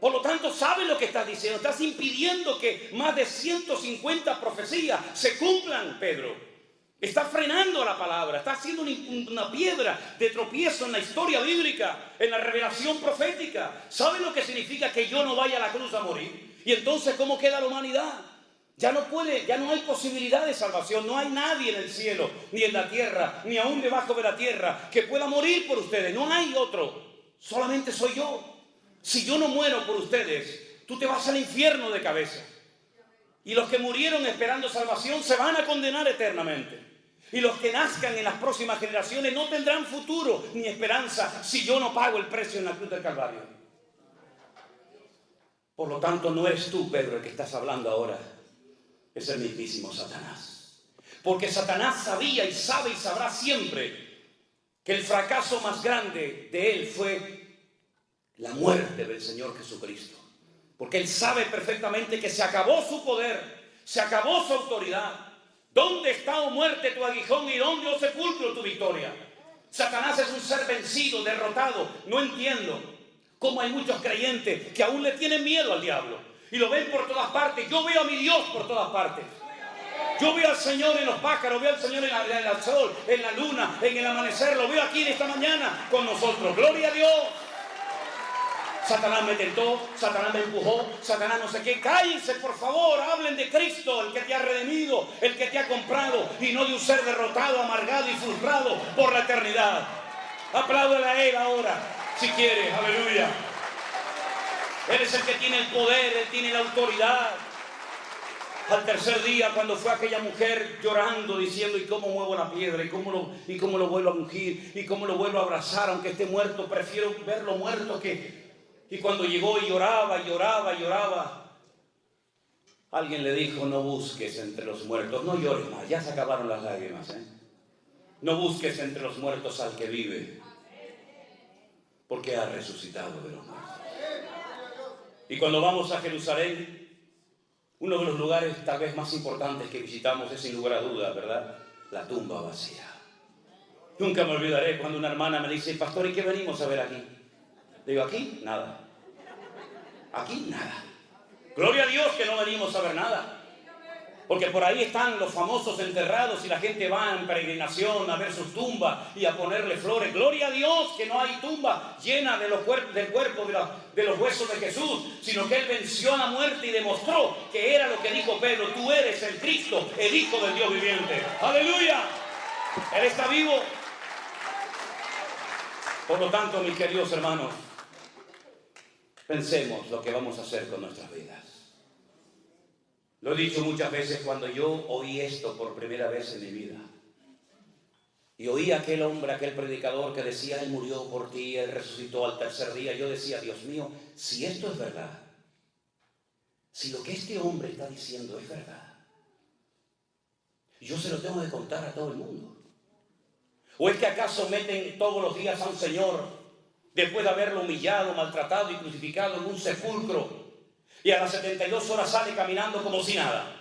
Por lo tanto, ¿sabes lo que estás diciendo? Estás impidiendo que más de 150 profecías se cumplan, Pedro. Estás frenando la palabra. Estás haciendo una piedra de tropiezo en la historia bíblica, en la revelación profética. ¿Sabes lo que significa que yo no vaya a la cruz a morir? Y entonces, ¿cómo queda la humanidad? Ya no hay posibilidad de salvación. No hay nadie en el cielo, ni en la tierra, ni aún debajo de la tierra que pueda morir por ustedes. No hay otro. Solamente soy yo. Si yo no muero por ustedes, tú te vas al infierno de cabeza. Y los que murieron esperando salvación se van a condenar eternamente. Y los que nazcan en las próximas generaciones no tendrán futuro ni esperanza si yo no pago el precio en la cruz del Calvario. Por lo tanto, no eres tú, Pedro, el que estás hablando ahora. Es el mismísimo Satanás. Porque Satanás sabía y sabe y sabrá siempre que el fracaso más grande de él fue la muerte del Señor Jesucristo. Porque él sabe perfectamente que se acabó su poder, se acabó su autoridad. ¿Dónde está, oh muerte, tu aguijón, y dónde, oh sepulcro, tu victoria? Satanás es un ser vencido, derrotado. No entiendo cómo hay muchos creyentes que aún le tienen miedo al diablo. Y lo ven por todas partes. Yo veo a mi Dios por todas partes. Yo veo al Señor en los pájaros, veo al Señor en el sol, en la luna, en el amanecer. Lo veo aquí en esta mañana con nosotros. ¡Gloria a Dios! Satanás me tentó, Satanás me empujó, Satanás no sé qué. Cállense, por favor, hablen de Cristo, el que te ha redimido, el que te ha comprado, y no de un ser derrotado, amargado y frustrado por la eternidad. Apláudale a Él ahora, si quieres, aleluya. Él es el que tiene el poder, Él tiene la autoridad. Al tercer día, cuando fue aquella mujer llorando, diciendo, ¿y cómo muevo la piedra? ¿Y cómo lo vuelvo a ungir? ¿Y cómo lo vuelvo a abrazar? Aunque esté muerto, prefiero verlo muerto que... Y cuando llegó y lloraba, alguien le dijo, no busques entre los muertos, no llores más, ya se acabaron las lágrimas, ¿eh? No busques entre los muertos al que vive, porque ha resucitado de los muertos. Y cuando vamos a Jerusalén, uno de los lugares tal vez más importantes que visitamos es, sin lugar a dudas, ¿verdad?, la tumba vacía. Nunca me olvidaré cuando una hermana me dice, pastor, ¿y qué venimos a ver aquí? Le digo, aquí, nada. Aquí, nada. Gloria a Dios que no venimos a ver nada. Porque por ahí están los famosos enterrados y la gente va en peregrinación a ver sus tumbas y a ponerle flores. Gloria a Dios que no hay tumba llena del cuerpo de los huesos de Jesús, sino que Él venció a la muerte y demostró que era lo que dijo Pedro, tú eres el Cristo, el Hijo del Dios viviente. ¡Aleluya! Él está vivo. Por lo tanto, mis queridos hermanos, pensemos lo que vamos a hacer con nuestras vidas. Lo he dicho muchas veces cuando yo oí esto por primera vez en mi vida. Y oí a aquel hombre, aquel predicador que decía, Él murió por ti, Él resucitó al tercer día. Yo decía, Dios mío, si esto es verdad, si lo que este hombre está diciendo es verdad, yo se lo tengo que contar a todo el mundo. ¿O es que acaso meten todos los días a un señor, después de haberlo humillado, maltratado y crucificado, en un sepulcro, y a las 72 horas sale caminando como si nada?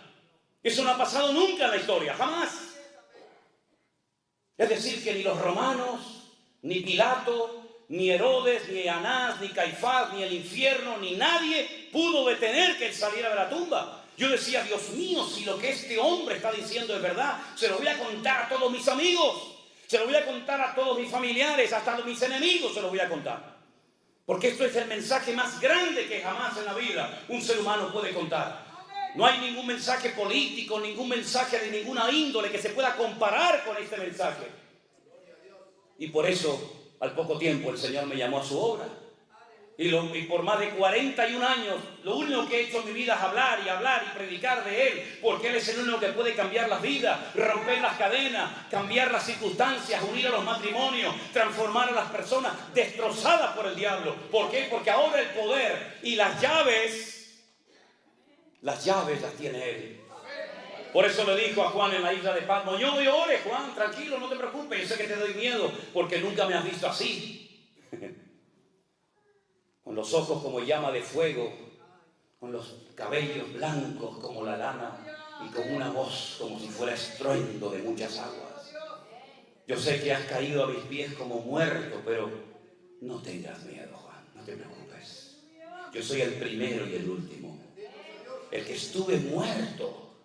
Eso no ha pasado nunca en la historia, jamás. Es decir, que ni los romanos, ni Pilato, ni Herodes, ni Anás, ni Caifás, ni el infierno, ni nadie pudo detener que él saliera de la tumba. Yo decía, Dios mío, si lo que este hombre está diciendo es verdad, se lo voy a contar a todos mis amigos. Se lo voy a contar a todos mis familiares, hasta a mis enemigos se lo voy a contar. Porque esto es el mensaje más grande que jamás en la vida un ser humano puede contar. No hay ningún mensaje político, ningún mensaje de ninguna índole que se pueda comparar con este mensaje. Y por eso, al poco tiempo, el Señor me llamó a su obra. Y por más de 41 años, lo único que he hecho en mi vida es hablar y predicar de Él, porque Él es el único que puede cambiar las vidas, romper las cadenas, cambiar las circunstancias, unir a los matrimonios, transformar a las personas destrozadas por el diablo. ¿Por qué? Porque ahora el poder y las llaves las tiene Él. Por eso le dijo a Juan en la isla de Patmos, yo me ore, Juan, tranquilo, no te preocupes, yo sé que te doy miedo, porque nunca me has visto así. Con los ojos como llama de fuego, con los cabellos blancos como la lana y con una voz como si fuera estruendo de muchas aguas. Yo sé que has caído a mis pies como muerto, pero no tengas miedo, Juan, no te preocupes. Yo soy el primero y el último, el que estuve muerto,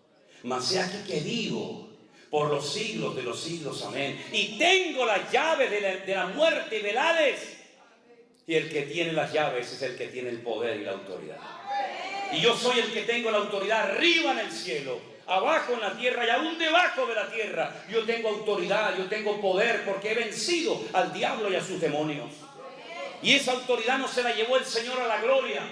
mas he aquí que vivo por los siglos de los siglos, amén. Y tengo las llaves de la muerte y del Hades. Y el que tiene las llaves es el que tiene el poder y la autoridad. Y yo soy el que tengo la autoridad arriba en el cielo, abajo en la tierra y aún debajo de la tierra. Yo tengo autoridad, yo tengo poder porque he vencido al diablo y a sus demonios. Y esa autoridad no se la llevó el Señor a la gloria.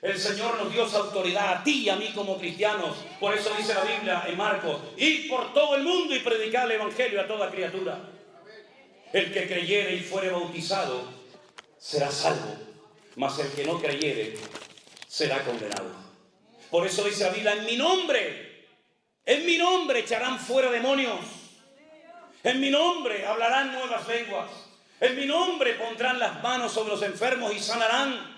El Señor nos dio esa autoridad a ti y a mí como cristianos. Por eso dice la Biblia en Marcos: id por todo el mundo y predicad el evangelio a toda criatura. El que creyere y fuere bautizado será salvo, mas el que no creyere será condenado. Por eso dice la Biblia: en mi nombre echarán fuera demonios, en mi nombre hablarán nuevas lenguas, en mi nombre pondrán las manos sobre los enfermos y sanarán.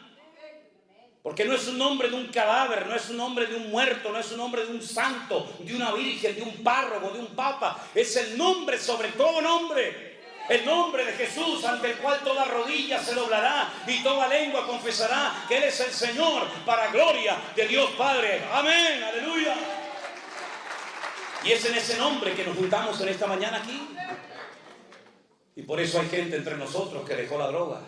Porque no es un nombre de un cadáver, no es un nombre de un muerto, no es un nombre de un santo, de una virgen, de un párroco, de un papa. Es el nombre sobre todo nombre. El nombre de Jesús, ante el cual toda rodilla se doblará y toda lengua confesará que Él es el Señor, para gloria de Dios Padre. Amén, aleluya. Y es en ese nombre que nos juntamos en esta mañana aquí. Y por eso hay gente entre nosotros que dejó la droga.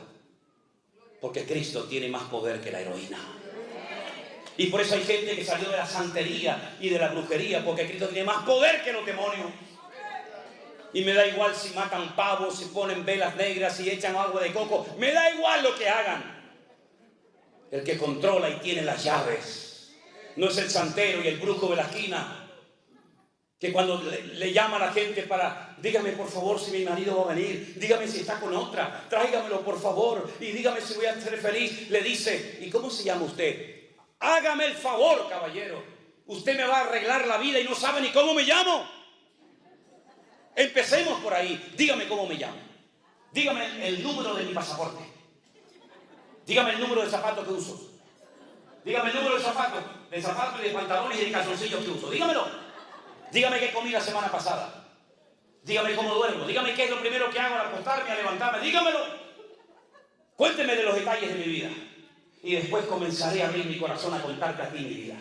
Porque Cristo tiene más poder que la heroína. Y por eso hay gente que salió de la santería y de la brujería, porque Cristo tiene más poder que los demonios. Y me da igual si matan pavos, si ponen velas negras, si echan agua de coco. Me da igual lo que hagan. El que controla y tiene las llaves no es el santero y el brujo de la esquina, que cuando le llama a la gente para: dígame por favor si mi marido va a venir, dígame si está con otra, tráigamelo por favor y dígame si voy a ser feliz. Le dice: ¿y cómo se llama usted? Hágame el favor, caballero, usted me va a arreglar la vida y no sabe ni cómo me llamo. Empecemos por ahí. Dígame cómo me llamo, dígame el número de mi pasaporte, dígame el número de zapatos que uso, dígame el número de zapatos y de pantalones y de calzoncillos que uso, dígamelo. Dígame qué comí la semana pasada. Dígame cómo duermo. Dígame qué es lo primero que hago al acostarme, al levantarme. Dígamelo. Cuénteme de los detalles de mi vida. Y después comenzaré a abrir mi corazón a contarte a ti mi vida.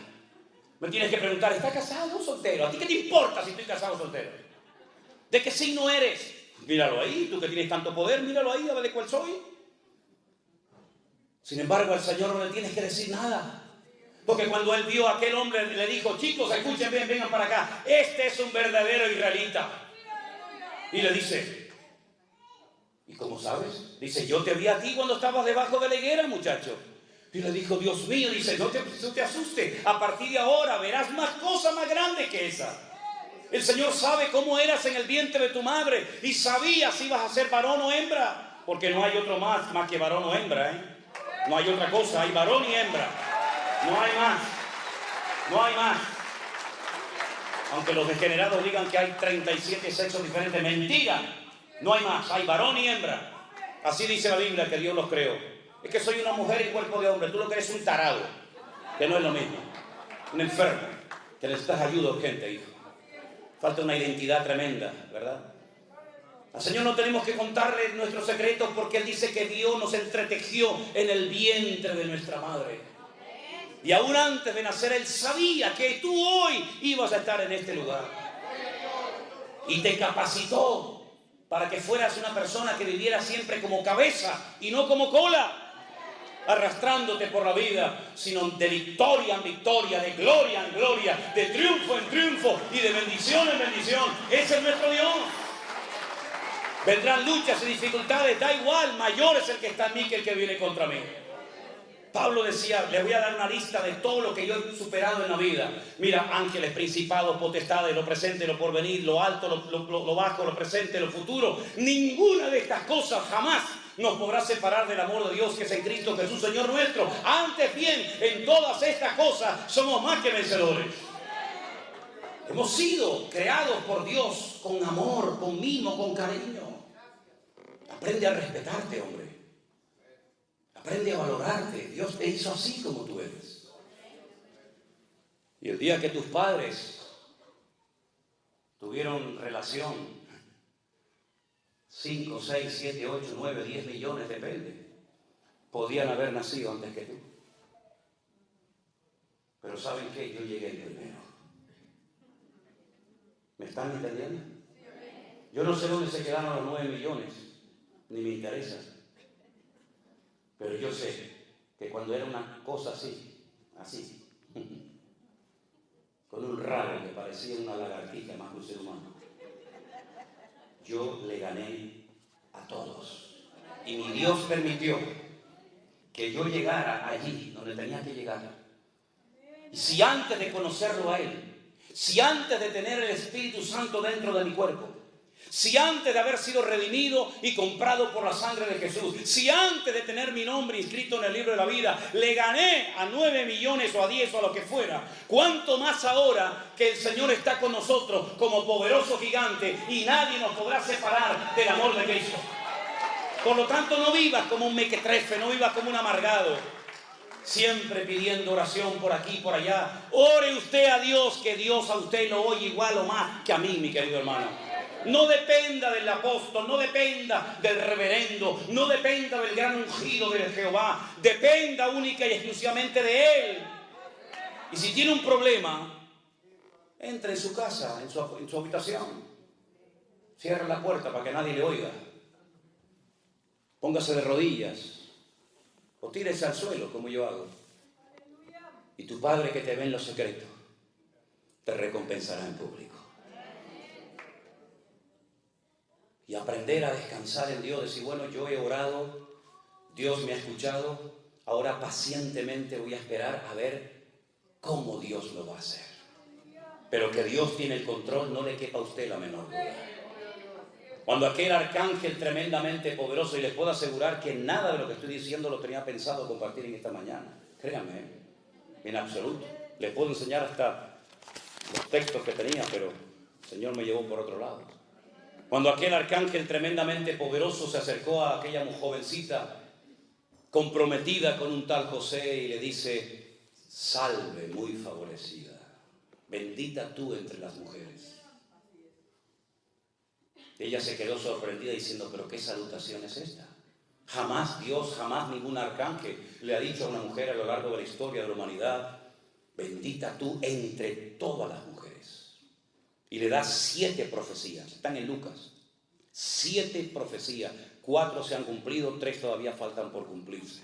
Me tienes que preguntar: ¿estás casado o soltero? ¿A ti qué te importa si estoy casado o soltero? ¿De qué signo eres? Míralo ahí. Tú que tienes tanto poder, míralo ahí, a ver de cuál soy. Sin embargo, al Señor no le tienes que decir nada. Porque cuando Él vio a aquel hombre, le dijo: chicos, escuchen bien, vengan para acá. Este es un verdadero israelita. Y le dice: ¿y cómo sabes? Dice: yo te vi a ti cuando estabas debajo de la higuera, muchacho. Y le dijo: Dios mío, dice, no te asustes. A partir de ahora verás más cosas más grandes que esa. El Señor sabe cómo eras en el vientre de tu madre y sabía si ibas a ser varón o hembra. Porque no hay otro más que varón o hembra, ¿eh? No hay otra cosa, hay varón y hembra. No hay más. No hay más. Aunque los degenerados digan que hay 37 sexos diferentes, mentira. No hay más, hay varón y hembra. Así dice la Biblia que Dios los creó. Es que soy una mujer en cuerpo de hombre. Tú lo que eres un tarado, que no es lo mismo. Un enfermo, que necesitas ayuda urgente, hijo. Falta una identidad tremenda, ¿verdad? Al Señor no tenemos que contarle nuestros secretos, porque Él dice que Dios nos entretejió en el vientre de nuestra madre. Y aún antes de nacer Él sabía que tú hoy ibas a estar en este lugar. Y te capacitó para que fueras una persona que viviera siempre como cabeza y no como cola, arrastrándote por la vida, sino de victoria en victoria, de gloria en gloria, de triunfo en triunfo y de bendición en bendición. Ese es nuestro Dios. Vendrán luchas y dificultades, da igual, mayor es el que está en mí que el que viene contra mí. Pablo decía: les voy a dar una lista de todo lo que yo he superado en la vida. Mira, ángeles, principados, potestades, lo presente, lo porvenir, lo alto, lo bajo, lo presente, lo futuro. Ninguna de estas cosas jamás nos podrá separar del amor de Dios que es en Cristo Jesús, Señor nuestro. Antes bien, en todas estas cosas somos más que vencedores. Hemos sido creados por Dios con amor, con mimo, con cariño. Aprende a respetarte, hombre. Aprende a valorarte. Dios te hizo así como tú eres. Y el día que tus padres tuvieron relación, 5, 6, 7, 8, 9, 10 millones, depende, podían haber nacido antes que tú. Pero ¿saben qué? Yo llegué el primero. ¿Me están entendiendo? Yo no sé dónde se quedaron los 9 millones, ni me interesa. Pero yo sé que cuando era una cosa así, con un rabo que parecía una lagartija más que un ser humano. Yo le gané a todos. Y mi Dios permitió que yo llegara allí donde tenía que llegar. Y si antes de conocerlo a Él, si antes de tener el Espíritu Santo dentro de mi cuerpo, si antes de haber sido redimido y comprado por la sangre de Jesús, si antes de tener mi nombre inscrito en el libro de la vida, le gané a 9 millones o a 10 o a lo que fuera, ¿cuánto más ahora que el Señor está con nosotros como poderoso gigante y nadie nos podrá separar del amor de Cristo? Por lo tanto, no vivas como un mequetrefe, no vivas como un amargado, siempre pidiendo oración por aquí y por allá. Ore usted a Dios, que Dios a usted lo oye igual o más que a mí, mi querido hermano. No dependa del apóstol, no dependa del reverendo, no dependa del gran ungido de Jehová, dependa única y exclusivamente de Él. Y si tiene un problema, entre en su casa, en su habitación, cierre la puerta para que nadie le oiga, póngase de rodillas o tírese al suelo como yo hago, y tu Padre que te ve en lo secreto te recompensará en público. Y aprender a descansar en Dios, decir, bueno, yo he orado, Dios me ha escuchado, ahora pacientemente voy a esperar a ver cómo Dios lo va a hacer. Pero que Dios tiene el control, no le quepa a usted la menor duda. Cuando aquel arcángel tremendamente poderoso, y les puedo asegurar que nada de lo que estoy diciendo lo tenía pensado compartir en esta mañana, créanme, en absoluto. Les puedo enseñar hasta los textos que tenía, pero el Señor me llevó por otro lado. Cuando aquel arcángel tremendamente poderoso se acercó a aquella jovencita comprometida con un tal José y le dice, salve muy favorecida, bendita tú entre las mujeres. Ella se quedó sorprendida diciendo, pero ¿qué salutación es esta? Jamás Dios, jamás ningún arcángel le ha dicho a una mujer a lo largo de la historia de la humanidad, bendita tú entre todas las mujeres. Y le da 7 profecías, están en Lucas, 7 profecías, 4 se han cumplido, 3 todavía faltan por cumplirse.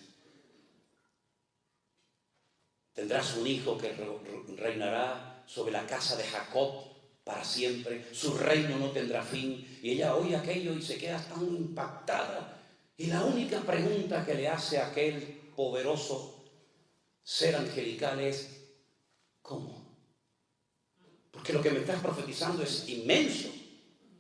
Tendrás un hijo que reinará sobre la casa de Jacob para siempre, su reino no tendrá fin. Y ella oye aquello y se queda tan impactada. Y la única pregunta que le hace a aquel poderoso ser angelical es, ¿cómo? Porque lo que me estás profetizando es inmenso.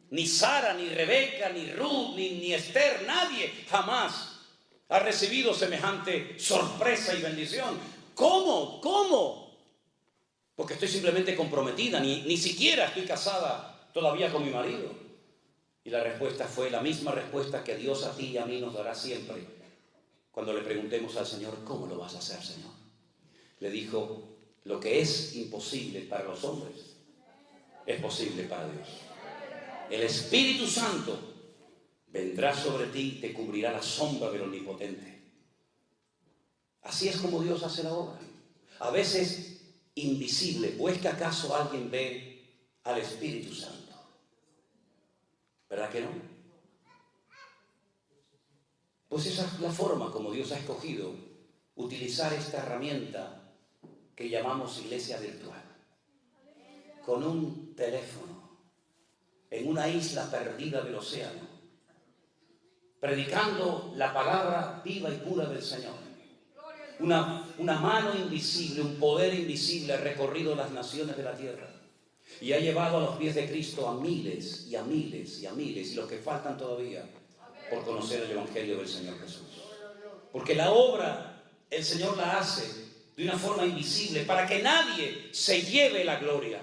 Ni Sara, ni Rebeca, ni Ruth, ni Esther, nadie jamás ha recibido semejante sorpresa y bendición. ¿Cómo? ¿Cómo? Porque estoy simplemente comprometida, ni siquiera estoy casada todavía con mi marido. Y la respuesta fue la misma respuesta que Dios a ti y a mí nos dará siempre cuando le preguntemos al Señor, ¿cómo lo vas a hacer, Señor? Le dijo, lo que es imposible para los hombres es posible para Dios. El Espíritu Santo vendrá sobre ti y te cubrirá la sombra del Omnipotente. Así es como Dios hace la obra. A veces invisible, ¿o es que acaso alguien ve al Espíritu Santo? ¿Verdad que no? Pues esa es la forma como Dios ha escogido utilizar esta herramienta que llamamos iglesia virtual. Con un teléfono, en una isla perdida del océano, predicando la palabra viva y pura del Señor. Una mano invisible, un poder invisible ha recorrido las naciones de la tierra y ha llevado a los pies de Cristo a miles y a miles y a miles, y los que faltan todavía por conocer el Evangelio del Señor Jesús. Porque la obra el Señor la hace de una forma invisible para que nadie se lleve la gloria.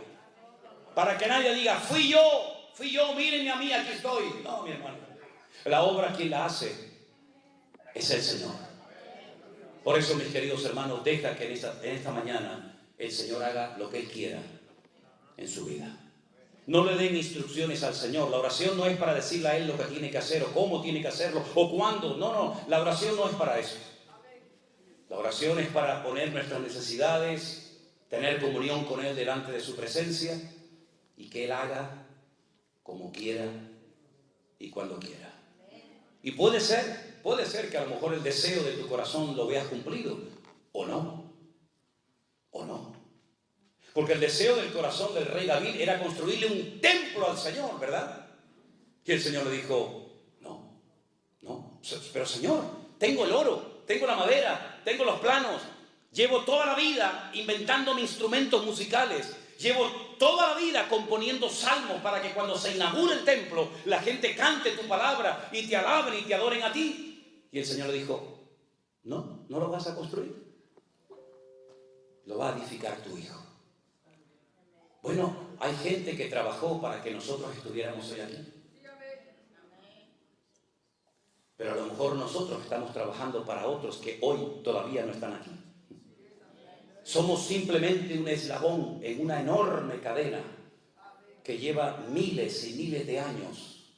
Para que nadie diga, fui yo, mírenme a mí, aquí estoy. No, mi hermano. La obra quien la hace es el Señor. Por eso, mis queridos hermanos, deja que en esta mañana el Señor haga lo que Él quiera en su vida. No le den instrucciones al Señor. La oración no es para decirle a Él lo que tiene que hacer o cómo tiene que hacerlo o cuándo. No, la oración no es para eso. La oración es para poner nuestras necesidades, tener comunión con Él delante de su presencia, y que Él haga como quiera y cuando quiera. Y puede ser que a lo mejor el deseo de tu corazón lo veas cumplido, o no. Porque el deseo del corazón del rey David era construirle un templo al Señor, ¿verdad? Y el Señor le dijo, no, pero Señor, tengo el oro, tengo la madera, tengo los planos, llevo toda la vida inventándome instrumentos musicales, llevo toda la vida componiendo salmos para que cuando se inaugure el templo, la gente cante tu palabra y te alaben y te adoren a ti. Y el Señor le dijo, no lo vas a construir, lo va a edificar tu hijo. Bueno, hay gente que trabajó para que nosotros estuviéramos hoy aquí. Pero a lo mejor nosotros estamos trabajando para otros que hoy todavía no están aquí. Somos simplemente un eslabón en una enorme cadena que lleva miles y miles de años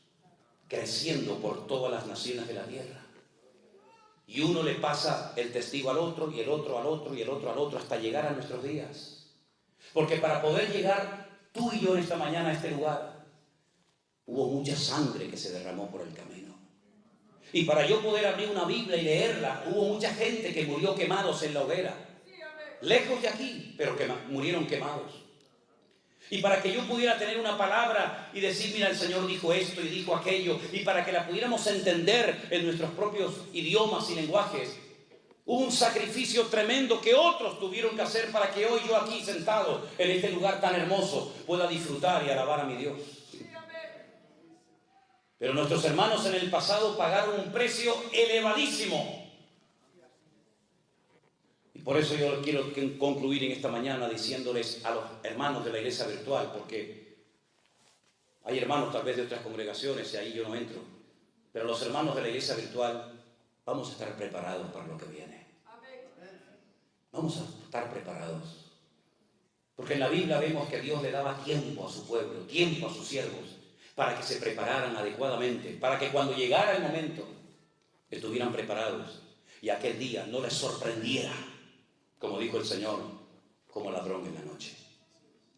creciendo por todas las naciones de la tierra. Y uno le pasa el testigo al otro, y el otro al otro, y el otro al otro, hasta llegar a nuestros días. Porque para poder llegar tú y yo esta mañana a este lugar, hubo mucha sangre que se derramó por el camino. Y para yo poder abrir una Biblia y leerla, hubo mucha gente que murió quemados en la hoguera. Lejos de aquí, pero murieron quemados. Y para que yo pudiera tener una palabra y decir, mira, el Señor dijo esto y dijo aquello, y para que la pudiéramos entender en nuestros propios idiomas y lenguajes, hubo un sacrificio tremendo que otros tuvieron que hacer para que hoy yo aquí sentado en este lugar tan hermoso pueda disfrutar y alabar a mi Dios. Pero nuestros hermanos en el pasado pagaron un precio elevadísimo. Y por eso yo quiero concluir en esta mañana diciéndoles a los hermanos de la iglesia virtual, porque hay hermanos tal vez de otras congregaciones y ahí yo no entro, pero los hermanos de la iglesia virtual vamos a estar preparados para lo que viene. Vamos a estar preparados. Porque en la Biblia vemos que Dios le daba tiempo a su pueblo, tiempo a sus siervos, para que se prepararan adecuadamente, para que cuando llegara el momento estuvieran preparados y aquel día no les sorprendiera, como dijo el Señor, como ladrón en la noche.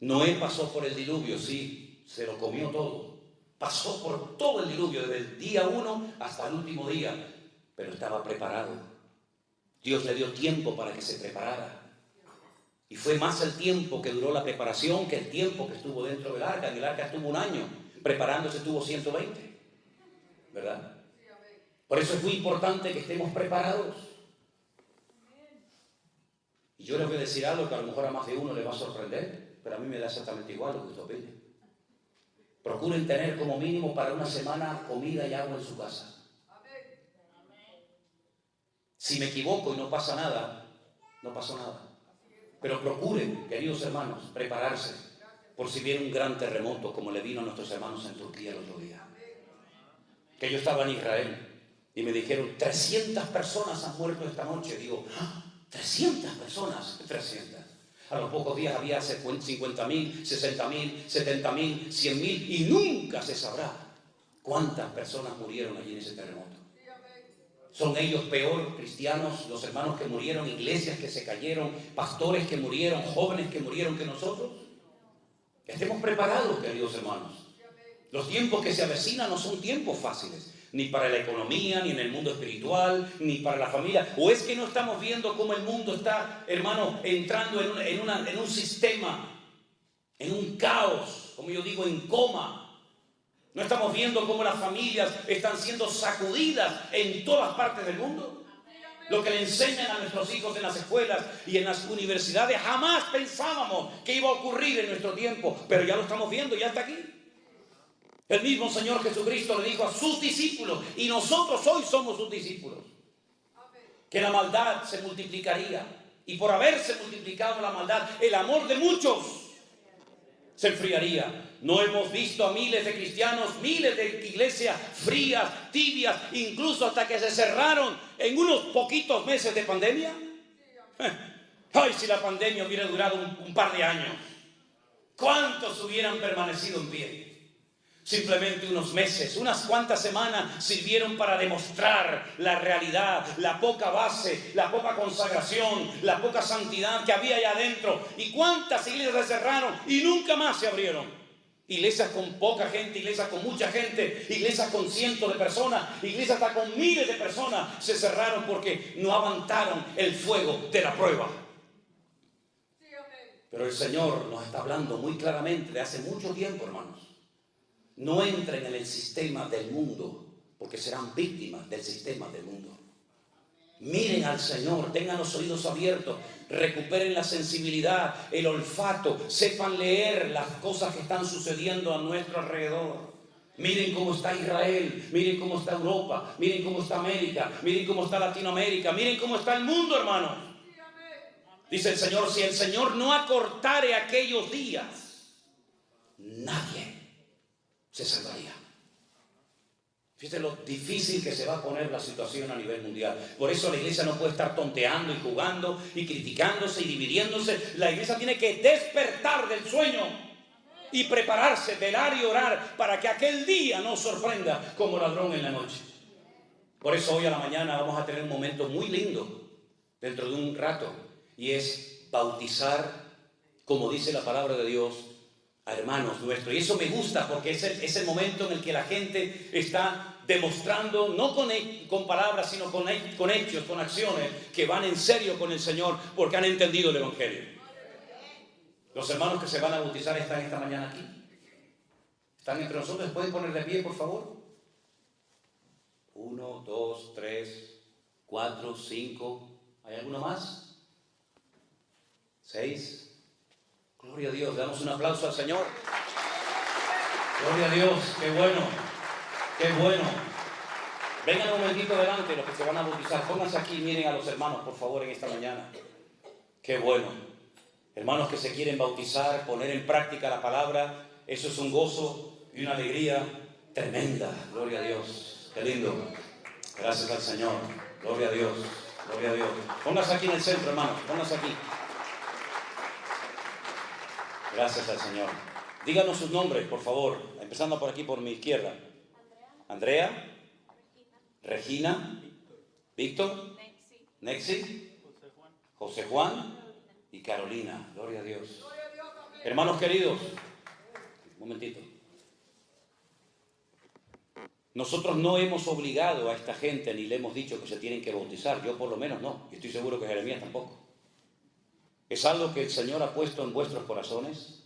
Noé pasó por el diluvio, sí, se lo comió todo. Pasó por todo el diluvio, desde el día 1 hasta el último día, pero estaba preparado. Dios le dio tiempo para que se preparara. Y fue más el tiempo que duró la preparación que el tiempo que estuvo dentro del arca. En el arca estuvo 1 año, preparándose estuvo 120, ¿verdad? Por eso es muy importante que estemos preparados. Y yo les voy a decir algo que a lo mejor a más de uno le va a sorprender, pero a mí me da exactamente igual lo que usted opine. Procuren tener como mínimo para una semana comida y agua en su casa. Si me equivoco y no pasa nada, no pasó nada. Pero procuren, queridos hermanos, prepararse por si viene un gran terremoto como le vino a nuestros hermanos en Turquía el otro día. Que yo estaba en Israel y me dijeron, 300 personas han muerto esta noche. Digo, 300 personas, 300. A los pocos días había 50.000, 60.000, 70.000, 100.000 y nunca se sabrá cuántas personas murieron allí en ese terremoto. ¿Son ellos peor cristianos, los hermanos que murieron, iglesias que se cayeron, pastores que murieron, jóvenes que murieron que nosotros? Estemos preparados, queridos hermanos. Los tiempos que se avecinan no son tiempos fáciles, ni para la economía, ni en el mundo espiritual, ni para la familia. ¿O es que no estamos viendo cómo el mundo está, hermano, entrando en un sistema, en un caos, como yo digo, en coma? ¿No estamos viendo cómo las familias están siendo sacudidas en todas partes del mundo? Lo que le enseñan a nuestros hijos en las escuelas y en las universidades, jamás pensábamos que iba a ocurrir en nuestro tiempo, pero ya lo estamos viendo, ya está aquí. El mismo Señor Jesucristo le dijo a sus discípulos, y nosotros hoy somos sus discípulos, que la maldad se multiplicaría, y por haberse multiplicado la maldad, el amor de muchos se enfriaría. ¿No hemos visto a miles de cristianos, miles de iglesias frías, tibias, incluso hasta que se cerraron en unos poquitos meses de pandemia? Ay, si la pandemia hubiera durado un par de años, ¿cuántos hubieran permanecido en pie? Simplemente unos meses, unas cuantas semanas sirvieron para demostrar la realidad, la poca base, la poca consagración, la poca santidad que había allá adentro. ¿Y cuántas iglesias se cerraron y nunca más se abrieron? Iglesias con poca gente, iglesias con mucha gente, iglesias con cientos de personas, iglesias hasta con miles de personas se cerraron porque no aguantaron el fuego de la prueba. Pero el Señor nos está hablando muy claramente de hace mucho tiempo, hermanos. No entren en el sistema del mundo, porque serán víctimas del sistema del mundo. Miren al Señor, tengan los oídos abiertos, recuperen la sensibilidad, el olfato, sepan leer las cosas que están sucediendo a nuestro alrededor. Miren cómo está Israel, miren cómo está Europa, miren cómo está América, miren cómo está Latinoamérica, miren cómo está el mundo, hermanos. Dice el Señor, si el Señor no acortare aquellos días, nadie se salvaría. Fíjate lo difícil que se va a poner la situación a nivel mundial. Por eso la iglesia no puede estar tonteando y jugando y criticándose y dividiéndose. La iglesia tiene que despertar del sueño y prepararse, velar y orar para que aquel día nos sorprenda como ladrón en la noche. Por eso hoy a la mañana vamos a tener un momento muy lindo dentro de un rato, y es bautizar, como dice la palabra de Dios, a hermanos nuestros. Y eso me gusta porque es el momento en el que la gente está demostrando, no con palabras, sino con hechos, con acciones, que van en serio con el Señor porque han entendido el Evangelio. Los hermanos que se van a bautizar están esta mañana aquí. Están entre nosotros. ¿Pueden poner de pie, por favor? 1, 2, 3, 4, 5. ¿Hay alguno más? 6. Gloria a Dios, damos un aplauso al Señor. Gloria a Dios, qué bueno, qué bueno. Vengan un momentito adelante los que se van a bautizar. Pónganse aquí, miren a los hermanos, por favor, en esta mañana. Qué bueno. Hermanos que se quieren bautizar, poner en práctica la palabra, eso es un gozo y una alegría tremenda. Gloria a Dios, qué lindo. Gracias al Señor. Gloria a Dios, gloria a Dios. Pónganse aquí en el centro, hermanos, pónganse aquí. Gracias al Señor. Díganos sus nombres, por favor. Empezando por aquí, por mi izquierda. Andrea. Regina. Víctor. Nexi. José Juan. Y Carolina. Gloria a Dios. Hermanos queridos. Un momentito. Nosotros no hemos obligado a esta gente ni le hemos dicho que se tienen que bautizar. Yo por lo menos no. Y estoy seguro que Jeremías tampoco. Es algo que el Señor ha puesto en vuestros corazones.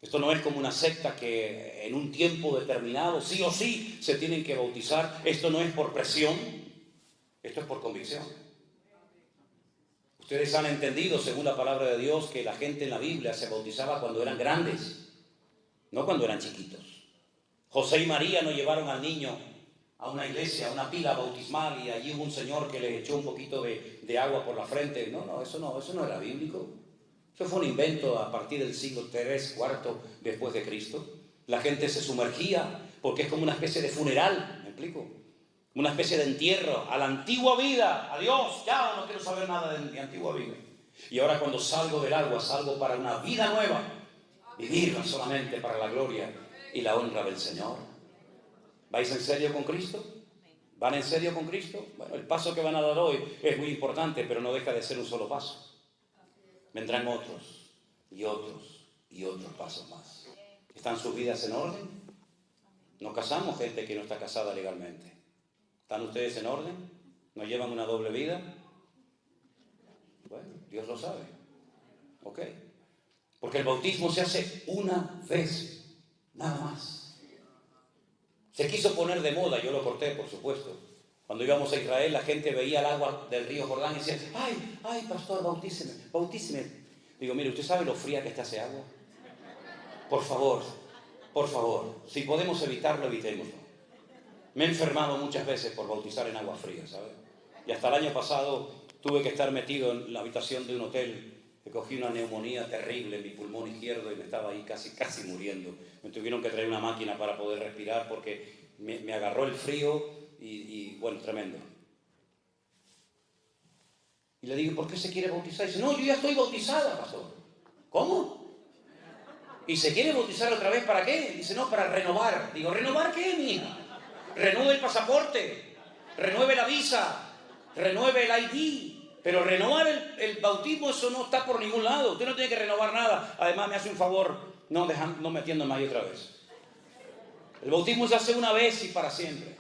Esto no es como una secta que en un tiempo determinado, sí o sí, se tienen que bautizar. Esto no es por presión, esto es por convicción. Ustedes han entendido, según la palabra de Dios, que la gente en la Biblia se bautizaba cuando eran grandes, no cuando eran chiquitos. José y María no llevaron al niño a una iglesia, a una pila bautismal, y allí hubo un señor que les echó un poquito de agua por la frente. No, eso no era bíblico. Eso fue un invento a partir del siglo III, IV después de Cristo. La gente se sumergía porque es como una especie de funeral, ¿me explico? Una especie de entierro a la antigua vida. Adiós, ya no quiero saber nada de mi antigua vida. Y ahora cuando salgo del agua, salgo para una vida nueva, vivirla solamente para la gloria y la honra del Señor. ¿Vais en serio con Cristo? ¿Van en serio con Cristo? Bueno, el paso que van a dar hoy es muy importante, pero no deja de ser un solo paso. Vendrán otros y otros y otros pasos más. ¿Están sus vidas en orden? ¿No casamos gente que no está casada legalmente? ¿Están ustedes en orden? ¿No llevan una doble vida? Bueno, Dios lo sabe. ¿Ok? Porque el bautismo se hace una vez, nada más. Se quiso poner de moda, yo lo corté, por supuesto. Cuando íbamos a Israel, la gente veía el agua del río Jordán y decía, ay, pastor, bautíceme. Digo, mire, ¿usted sabe lo fría que está ese agua? Por favor, si podemos evitarlo, evitémoslo. Me he enfermado muchas veces por bautizar en agua fría, ¿sabe? Y hasta el año pasado tuve que estar metido en la habitación de un hotel. Me cogí una neumonía terrible en mi pulmón izquierdo y me estaba ahí casi muriendo. Me tuvieron que traer una máquina para poder respirar porque me agarró el frío y bueno, tremendo. Y le digo, ¿por qué se quiere bautizar? Y dice, no, yo ya estoy bautizada, pastor. ¿Cómo? ¿Y se quiere bautizar otra vez para qué? Dice, no, para renovar. Digo, ¿renovar qué, mija? Renueve el pasaporte, renueve la visa, renueve el ID. Pero renovar el bautismo, eso no está por ningún lado. Usted no tiene que renovar nada. Además, me hace un favor, no metiéndome ahí otra vez. El bautismo se hace una vez y para siempre.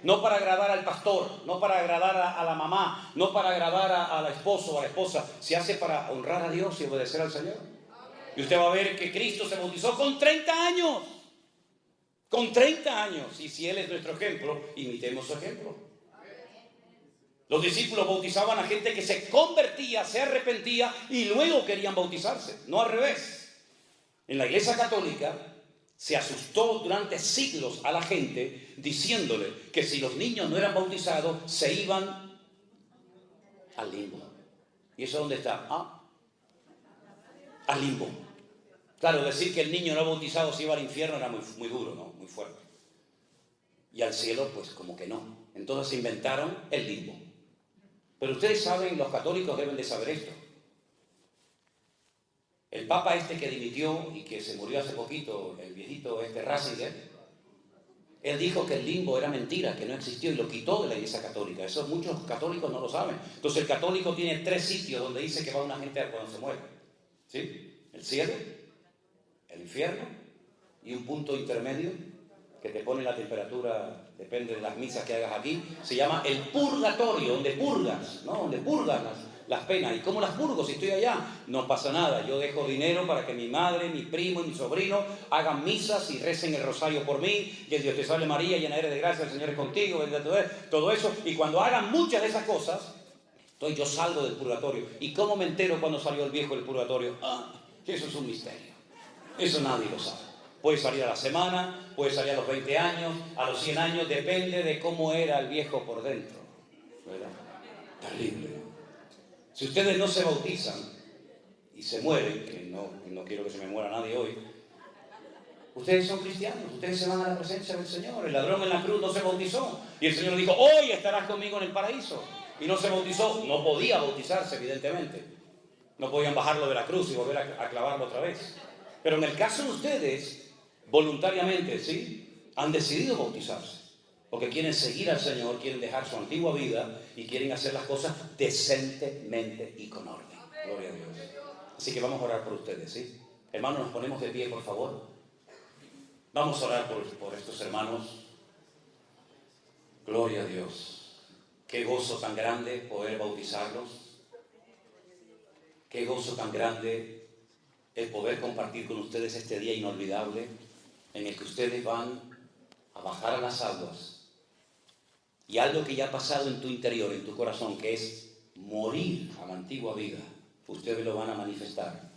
no para agradar al pastor, no para agradar a la mamá, no para agradar al esposo o a la esposa. Se hace para honrar a Dios y obedecer al Señor. Y usted va a ver que Cristo se bautizó con 30 años. Con 30 años. Y si Él es nuestro ejemplo, imitemos su ejemplo. Los discípulos bautizaban a gente que se convertía, se arrepentía y luego querían bautizarse, no al revés. En la Iglesia Católica se asustó durante siglos a la gente diciéndole que si los niños no eran bautizados se iban al limbo. ¿Y eso dónde está? Al limbo. Claro, decir que el niño no bautizado se iba al infierno era muy duro, ¿no? Muy fuerte. Y al cielo, pues como que no. Entonces se inventaron el limbo. Pero ustedes saben, los católicos deben de saber esto. El papa este que dimitió y que se murió hace poquito, el viejito Ratzinger, él dijo que el limbo era mentira, que no existió y lo quitó de la Iglesia Católica. Eso muchos católicos no lo saben. Entonces el católico tiene 3 sitios donde dice que va una gente cuando se muere. ¿Sí? El cielo, el infierno y un punto intermedio que te pone la temperatura, depende de las misas que hagas aquí, se llama el purgatorio, donde purgas, ¿no? Donde purgas las penas. ¿Y cómo las purgo si estoy allá? No pasa nada, yo dejo dinero para que mi madre, mi primo y mi sobrino hagan misas y recen el rosario por mí, y el Dios te salve María, llena eres de gracia, el Señor es contigo, todo eso, y cuando hagan muchas de esas cosas, entonces yo salgo del purgatorio. ¿Y cómo me entero cuando salió el viejo del purgatorio? Eso es un misterio, eso nadie lo sabe. Puede salir a la semana, puede salir a los 20 años, a los 100 años, depende de cómo era el viejo por dentro. ¿Verdad? Terrible. Si ustedes no se bautizan y se mueren, que no quiero que se me muera nadie hoy, ustedes son cristianos, ustedes se van a la presencia del Señor. El ladrón en la cruz no se bautizó y el Señor dijo, hoy estarás conmigo en el paraíso. Y no se bautizó, no podía bautizarse evidentemente. No podían bajarlo de la cruz y volver a clavarlo otra vez. Pero en el caso de ustedes, voluntariamente, ¿sí? Han decidido bautizarse. Porque quieren seguir al Señor, quieren dejar su antigua vida y quieren hacer las cosas decentemente y con orden. Gloria a Dios. Así que vamos a orar por ustedes, ¿sí? Hermanos, nos ponemos de pie, por favor. Vamos a orar por estos hermanos. Gloria a Dios. Qué gozo tan grande poder bautizarlos. Qué gozo tan grande el poder compartir con ustedes este día inolvidable en el que ustedes van a bajar a las aguas y algo que ya ha pasado en tu interior, en tu corazón, que es morir a la antigua vida, ustedes lo van a manifestar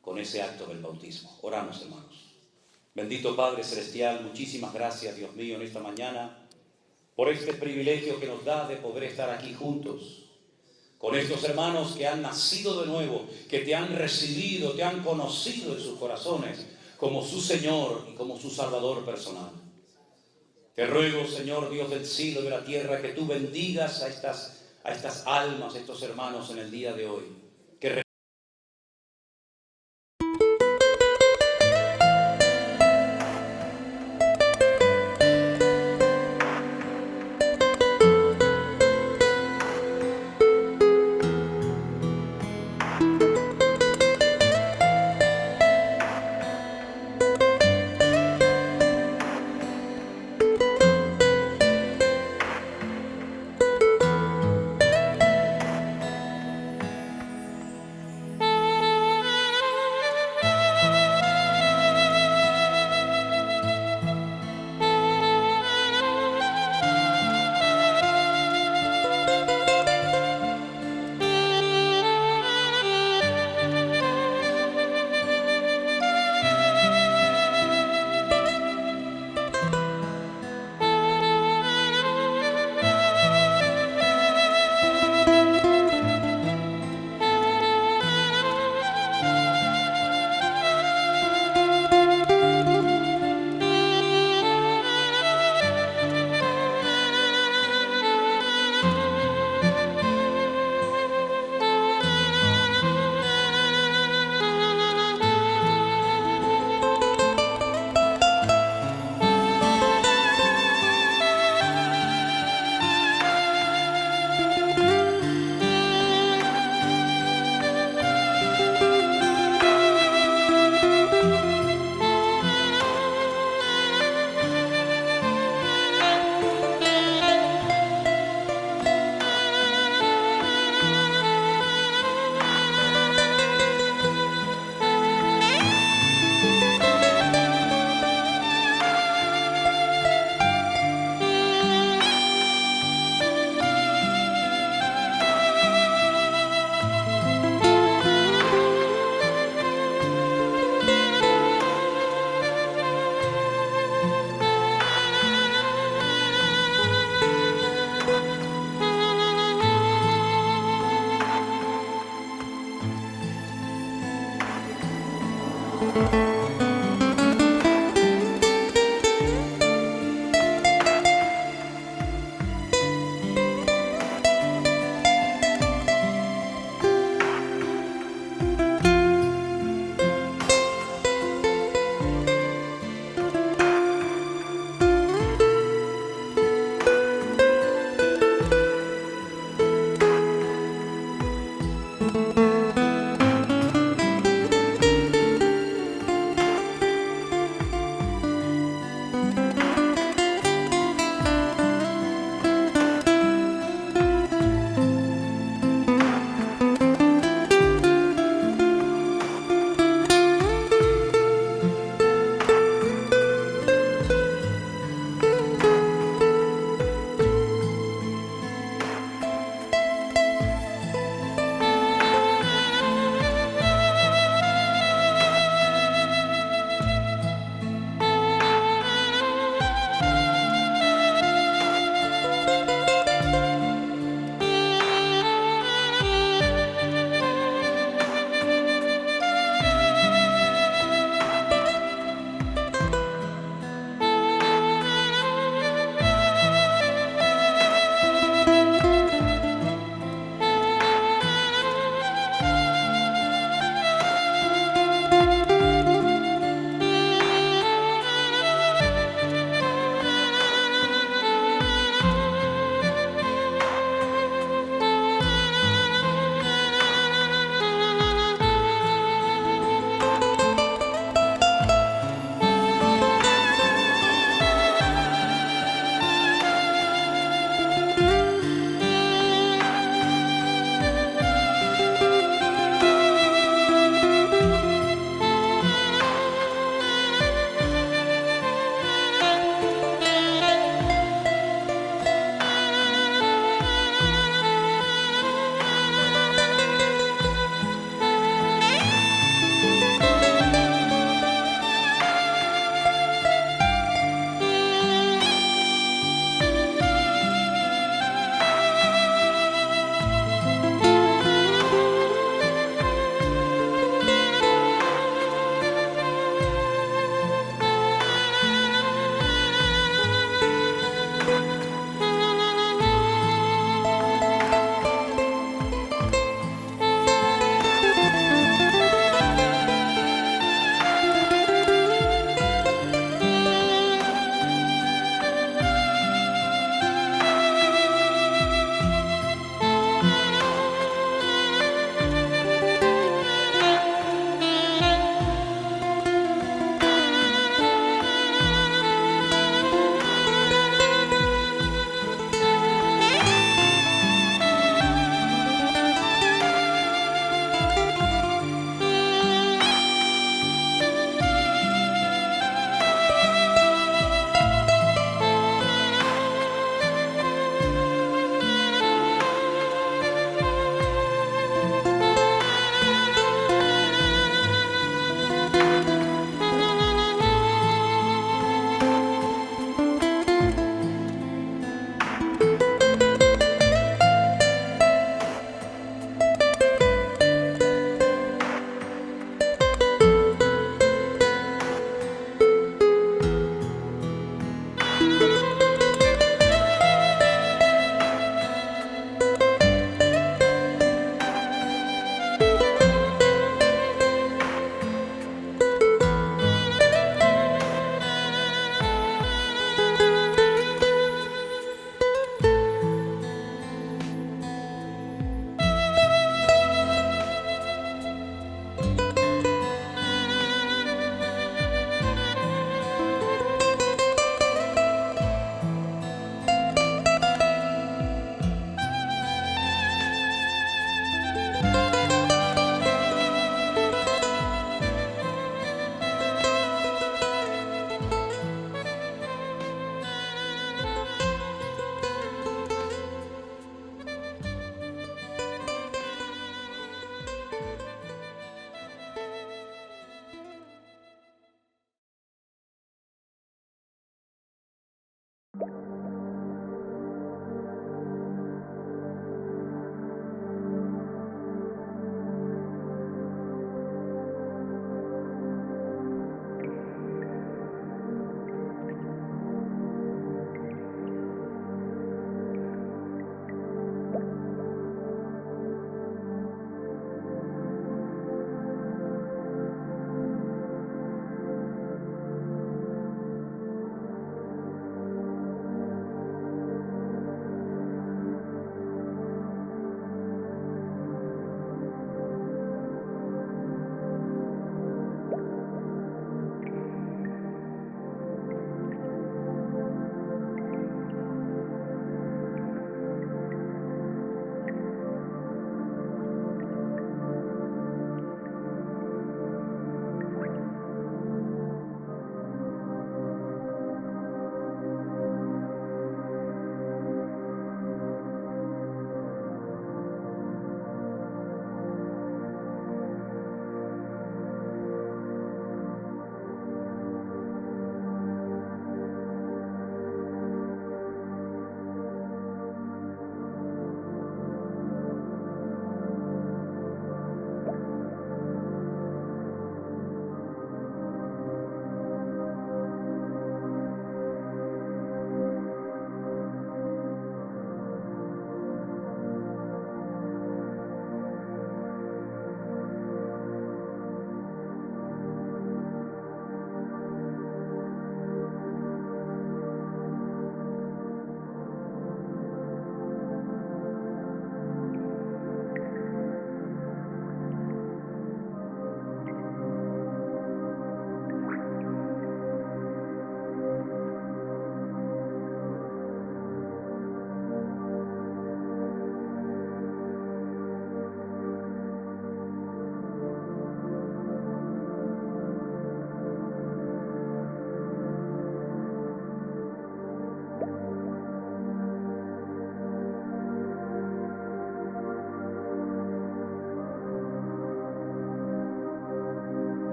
con ese acto del bautismo. Oramos, hermanos. Bendito Padre Celestial, muchísimas gracias, Dios mío, en esta mañana por este privilegio que nos da de poder estar aquí juntos con estos hermanos que han nacido de nuevo, que te han recibido, te han conocido en sus corazones como su Señor y como su Salvador personal. Te ruego, Señor Dios del cielo y de la tierra, que tú bendigas a estas almas, a estos hermanos en el día de hoy. Que Señor.